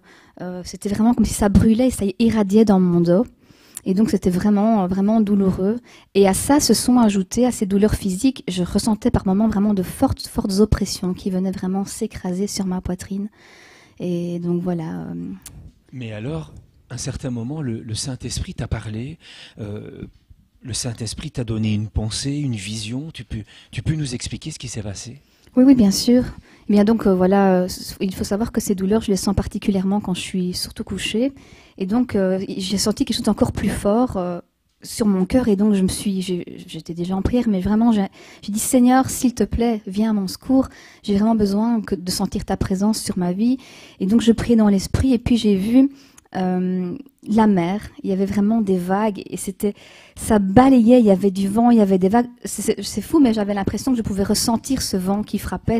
C'était vraiment comme si ça brûlait et ça irradiait dans mon dos. Et donc, c'était vraiment, vraiment douloureux. Et à ça se sont ajoutées, à ces douleurs physiques, je ressentais par moments vraiment de fortes oppressions qui venaient vraiment s'écraser sur ma poitrine. Et donc, voilà.
Mais alors, à un certain moment, le Saint-Esprit t'a parlé, le Saint-Esprit t'a donné une pensée, une vision. Tu peux nous expliquer ce qui s'est passé?
Oui, bien sûr. Eh bien donc voilà, il faut savoir que ces douleurs, je les sens particulièrement quand je suis surtout couchée. Et donc j'ai senti quelque chose d'encore plus fort sur mon cœur. Et donc j'étais déjà en prière, mais vraiment j'ai dit Seigneur, s'il te plaît, viens à mon secours. J'ai vraiment besoin de sentir ta présence sur ma vie. Et donc je priais dans l'esprit et puis j'ai vu la mer, il y avait vraiment des vagues et ça balayait, il y avait du vent, il y avait des vagues. C'est fou, mais j'avais l'impression que je pouvais ressentir ce vent qui frappait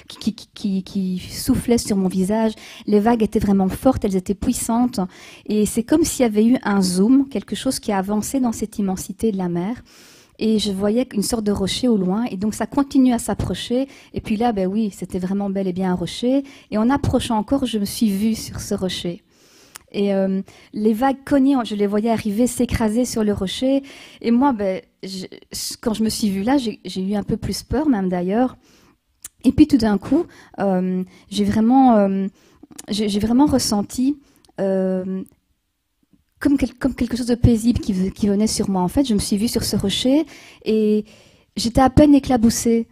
qui soufflait sur mon visage. Les vagues étaient vraiment fortes, elles étaient puissantes et c'est comme s'il y avait eu un zoom, quelque chose qui a avancé dans cette immensité de la mer. Et je voyais une sorte de rocher au loin, et donc ça continue à s'approcher. Et puis là, ben oui, c'était vraiment bel et bien un rocher. Et en approchant encore, je me suis vue sur ce rocher. Et les vagues cognaient, je les voyais arriver, s'écraser sur le rocher. Et moi, quand je me suis vue là, j'ai eu un peu plus peur, même d'ailleurs. Et puis tout d'un coup, j'ai vraiment ressenti comme quelque chose de paisible qui venait sur moi. En fait, je me suis vue sur ce rocher et j'étais à peine éclaboussée.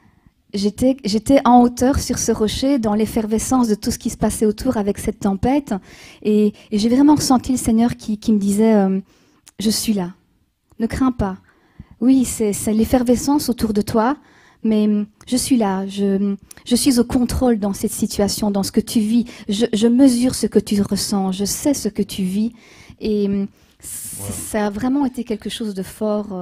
J'étais en hauteur sur ce rocher, dans l'effervescence de tout ce qui se passait autour avec cette tempête. Et j'ai vraiment ressenti le Seigneur qui me disait je suis là, ne crains pas. Oui, c'est l'effervescence autour de toi, Mais je suis là, je suis au contrôle dans cette situation, dans ce que tu vis. Je mesure ce que tu ressens, je sais ce que tu vis. Et ça a vraiment été quelque chose de fort.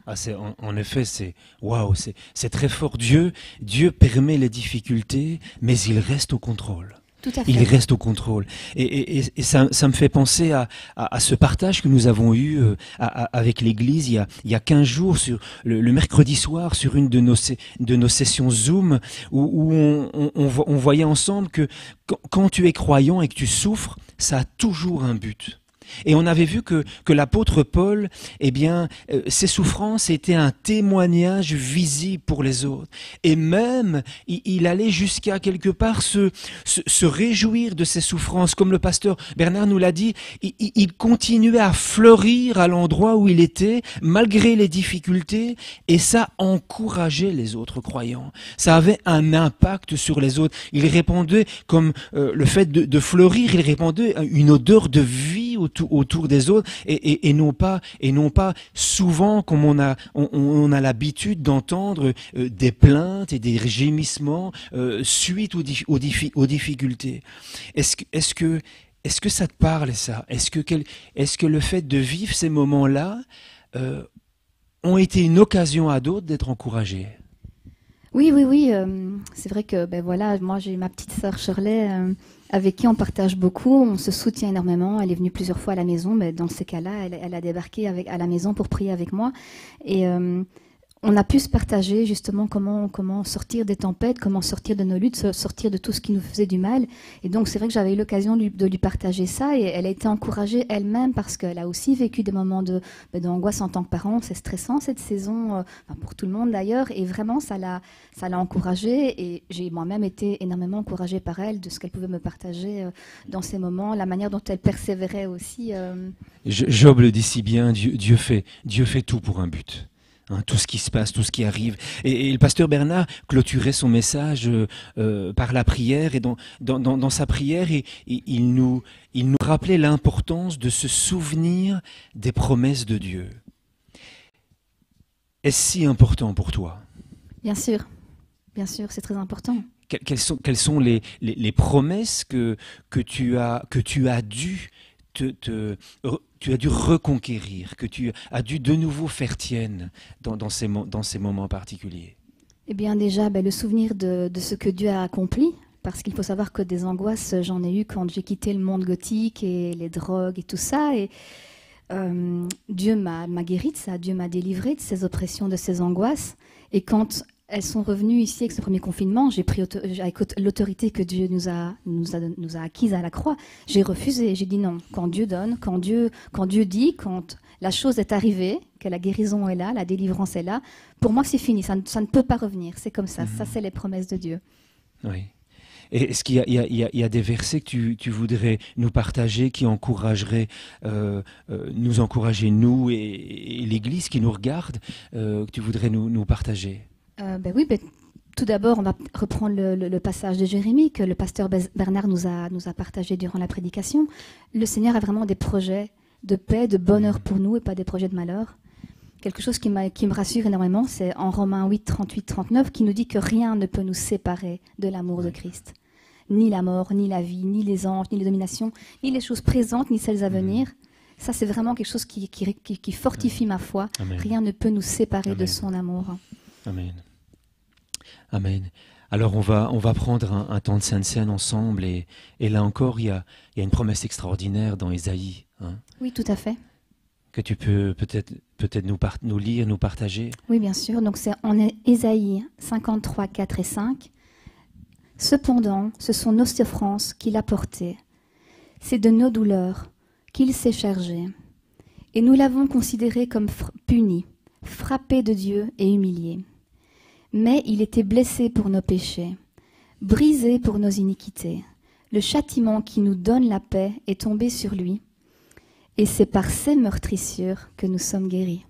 En effet, c'est très fort. Dieu permet les difficultés, mais il reste au contrôle.
Tout à fait.
Il reste au contrôle. Et ça me fait penser à ce partage que nous avons eu avec l'Église il y a 15 jours, sur le mercredi soir, sur une de nos sessions Zoom, où on voyait ensemble que quand tu es croyant et que tu souffres, ça a toujours un but. Et on avait vu que l'apôtre Paul, ses souffrances étaient un témoignage visible pour les autres. Et même, il allait jusqu'à quelque part se réjouir de ses souffrances. Comme le pasteur Bernard nous l'a dit, il continuait à fleurir à l'endroit où il était, malgré les difficultés, et ça encourageait les autres croyants. Ça avait un impact sur les autres. Il répondait, comme le fait de fleurir, il répondait à une odeur de vie autour des autres, et non pas souvent comme on a l'habitude d'entendre des plaintes et des gémissements suite aux difficultés. Est-ce que ça te parle, ça? Est-ce que le fait de vivre ces moments-là ont été une occasion à d'autres d'être encouragés?
Oui. C'est vrai que moi j'ai ma petite sœur Shirley avec qui on partage beaucoup, on se soutient énormément. Elle est venue plusieurs fois à la maison, mais dans ces cas-là, elle a débarqué à la maison pour prier avec moi. Et on a pu se partager justement comment sortir des tempêtes, comment sortir de nos luttes, sortir de tout ce qui nous faisait du mal. Et donc c'est vrai que j'avais eu l'occasion de lui partager ça, et elle a été encouragée elle-même parce qu'elle a aussi vécu des moments d'angoisse en tant que parent. C'est stressant cette saison, pour tout le monde d'ailleurs, et vraiment ça l'a encouragée, et j'ai moi-même été énormément encouragée par elle de ce qu'elle pouvait me partager dans ces moments, la manière dont elle persévérait aussi.
Job le dit si bien, Dieu fait tout pour un but. Tout ce qui se passe, tout ce qui arrive. Et le pasteur Bernard clôturait son message par la prière, et dans sa prière, il nous rappelait l'importance de se souvenir des promesses de Dieu. Est-ce si important pour toi? Bien sûr,
c'est très important.
Quelles sont les promesses que tu as dû tu as dû reconquérir, que tu as dû de nouveau faire tienne dans ces moments particuliers?
Eh bien déjà, le souvenir de ce que Dieu a accompli, parce qu'il faut savoir que des angoisses, j'en ai eu quand j'ai quitté le monde gothique et les drogues et tout ça, et Dieu m'a guéri de ça, Dieu m'a délivré de ces oppressions, de ces angoisses, et quand elles sont revenues ici avec ce premier confinement, j'ai pris avec l'autorité que Dieu nous a acquise à la croix. J'ai refusé, j'ai dit non. Quand Dieu donne, quand Dieu dit, quand la chose est arrivée, que la guérison est là, la délivrance est là, pour moi c'est fini, ça ne peut pas revenir. C'est comme ça, ça c'est les promesses de Dieu.
Oui. Et est-ce qu'il y a des versets que tu voudrais nous partager qui encourageraient, nous encourager, nous et l'Église qui nous regarde, que tu voudrais nous partager?
Tout d'abord, on va reprendre le passage de Jérémie que le pasteur Bernard nous a partagé durant la prédication. Le Seigneur a vraiment des projets de paix, de bonheur pour nous, et pas des projets de malheur. Quelque chose qui me rassure énormément, c'est en Romains 8, 38, 39, qui nous dit que rien ne peut nous séparer de l'amour de Christ. Ni la mort, ni la vie, ni les anges, ni les dominations, ni les choses présentes, ni celles à venir. Ça, c'est vraiment quelque chose qui fortifie ma foi. Amen. Rien ne peut nous séparer de son amour.
Amen. Amen. Alors on va prendre un temps de Sainte Seine ensemble, et là encore il y a une promesse extraordinaire dans Ésaïe.
Oui, tout à fait.
Que tu peux peut-être nous lire, nous partager.
Oui, bien sûr. Donc c'est en Ésaïe 53, 4 et 5. Cependant, ce sont nos souffrances qu'il a portées. C'est de nos douleurs qu'il s'est chargé. Et nous l'avons considéré comme puni, frappé de Dieu et humilié. Mais il était blessé pour nos péchés, brisé pour nos iniquités. Le châtiment qui nous donne la paix est tombé sur lui, et c'est par ses meurtrissures que nous sommes guéris.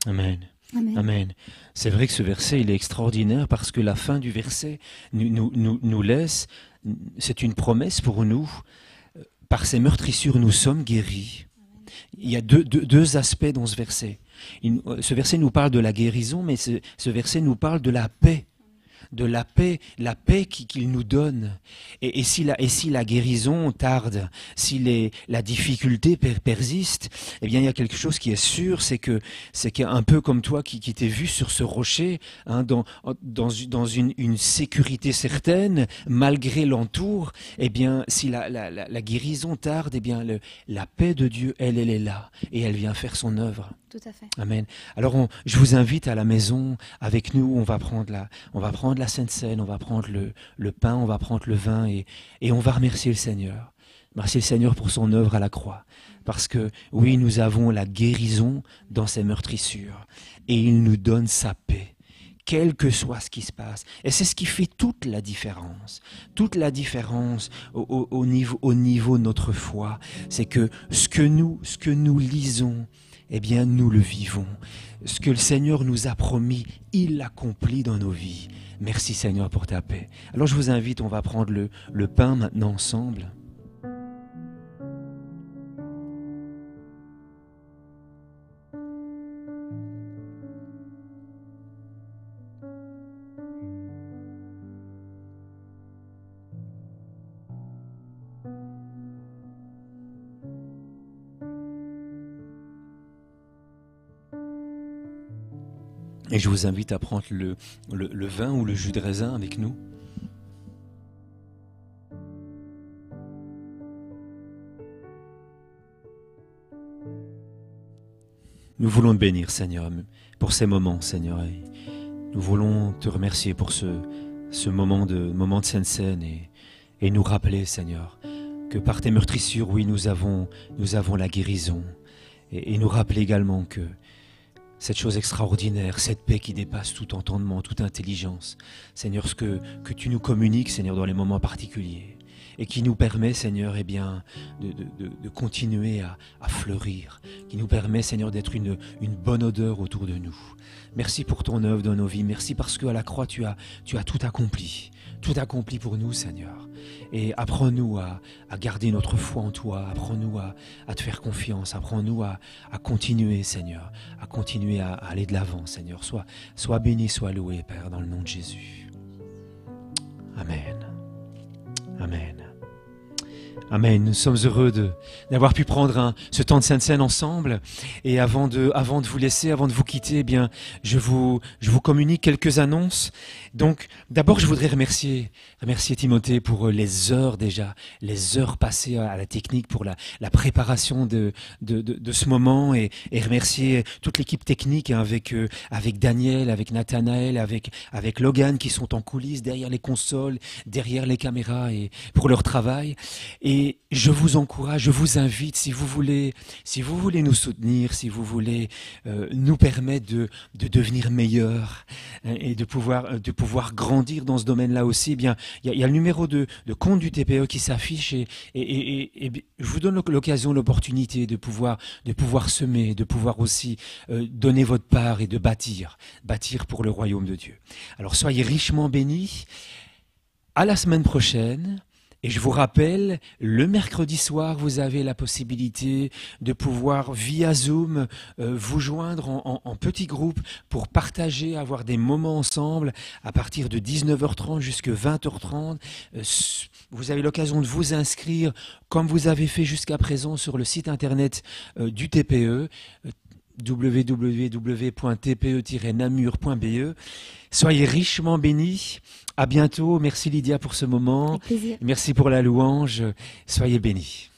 Amen.
Amen.
Amen. C'est vrai que ce verset, il est extraordinaire, parce que la fin du verset nous laisse, c'est une promesse pour nous. Par ses meurtrissures, nous sommes guéris. Il y a deux aspects dans ce verset. Ce verset nous parle de la guérison, mais ce verset nous parle de la paix. De la paix qu'il nous donne. Et si la guérison tarde, si la difficulté persiste, eh bien il y a quelque chose qui est sûr, c'est qu'un peu comme toi qui t'es vu sur ce rocher, hein, dans une sécurité certaine, malgré l'entour, eh bien si la guérison tarde, eh bien la paix de Dieu, elle est là et elle vient faire son œuvre.
Tout à fait.
Amen. Alors je vous invite à la maison avec nous. On va prendre la Sainte Seine, on va prendre le pain, on va prendre le vin et on va remercier le Seigneur. Merci le Seigneur pour son œuvre à la croix. Parce que oui, nous avons la guérison dans ses meurtrissures et il nous donne sa paix, quel que soit ce qui se passe. Et c'est ce qui fait toute la différence. Toute la différence au niveau de notre foi, c'est que ce que nous lisons, eh bien, nous le vivons. Ce que le Seigneur nous a promis, il l'accomplit dans nos vies. Merci Seigneur pour ta paix. Alors je vous invite, on va prendre le pain maintenant ensemble. Et je vous invite à prendre le vin ou le jus de raisin avec nous. Nous voulons te bénir, Seigneur, pour ces moments, Seigneur. Et nous voulons te remercier pour ce moment de Sainte Seine et nous rappeler, Seigneur, que par tes meurtrissures, oui, nous avons la guérison. Et nous rappeler également que cette chose extraordinaire, cette paix qui dépasse tout entendement, toute intelligence. Seigneur, ce que tu nous communiques, Seigneur, dans les moments particuliers et qui nous permet, Seigneur, eh bien, de continuer à fleurir, qui nous permet, Seigneur, d'être une bonne odeur autour de nous. Merci pour ton œuvre dans nos vies. Merci parce qu'à la croix, tu as tout accompli pour nous, Seigneur. Et apprends-nous à garder notre foi en toi, apprends-nous à te faire confiance, apprends-nous à continuer, Seigneur, à continuer à aller de l'avant, Seigneur. Sois béni, sois loué, Père, dans le nom de Jésus. Amen. Amen. Amen. Nous sommes heureux d'avoir pu prendre ce temps de Sainte Seine ensemble. Et avant de vous laisser, avant de vous quitter, eh bien, je vous communique quelques annonces. Donc, d'abord, je voudrais remercier Timothée pour les heures passées à la technique, pour la préparation de ce moment et remercier toute l'équipe technique, hein, avec Daniel, avec Nathanaël, avec Logan qui sont en coulisses, derrière les consoles, derrière les caméras et pour leur travail. Et je vous encourage, je vous invite, si vous voulez nous soutenir, si vous voulez nous permettre de devenir meilleurs, hein, et de pouvoir grandir dans ce domaine-là aussi, eh bien, il y a le numéro de compte du TPE qui s'affiche et je vous donne l'occasion, l'opportunité de pouvoir semer, de pouvoir aussi donner votre part et de bâtir pour le royaume de Dieu. Alors soyez richement bénis. À la semaine prochaine. Et je vous rappelle, le mercredi soir, vous avez la possibilité de pouvoir, via Zoom, vous joindre en petits groupes pour partager, avoir des moments ensemble à partir de 19h30 jusqu'à 20h30. Vous avez l'occasion de vous inscrire, comme vous avez fait jusqu'à présent, sur le site internet du TPE, www.tpe-namur.be. Soyez richement bénis. À bientôt. Merci Lydia pour ce moment.
Avec plaisir.
Merci pour la louange. Soyez bénis.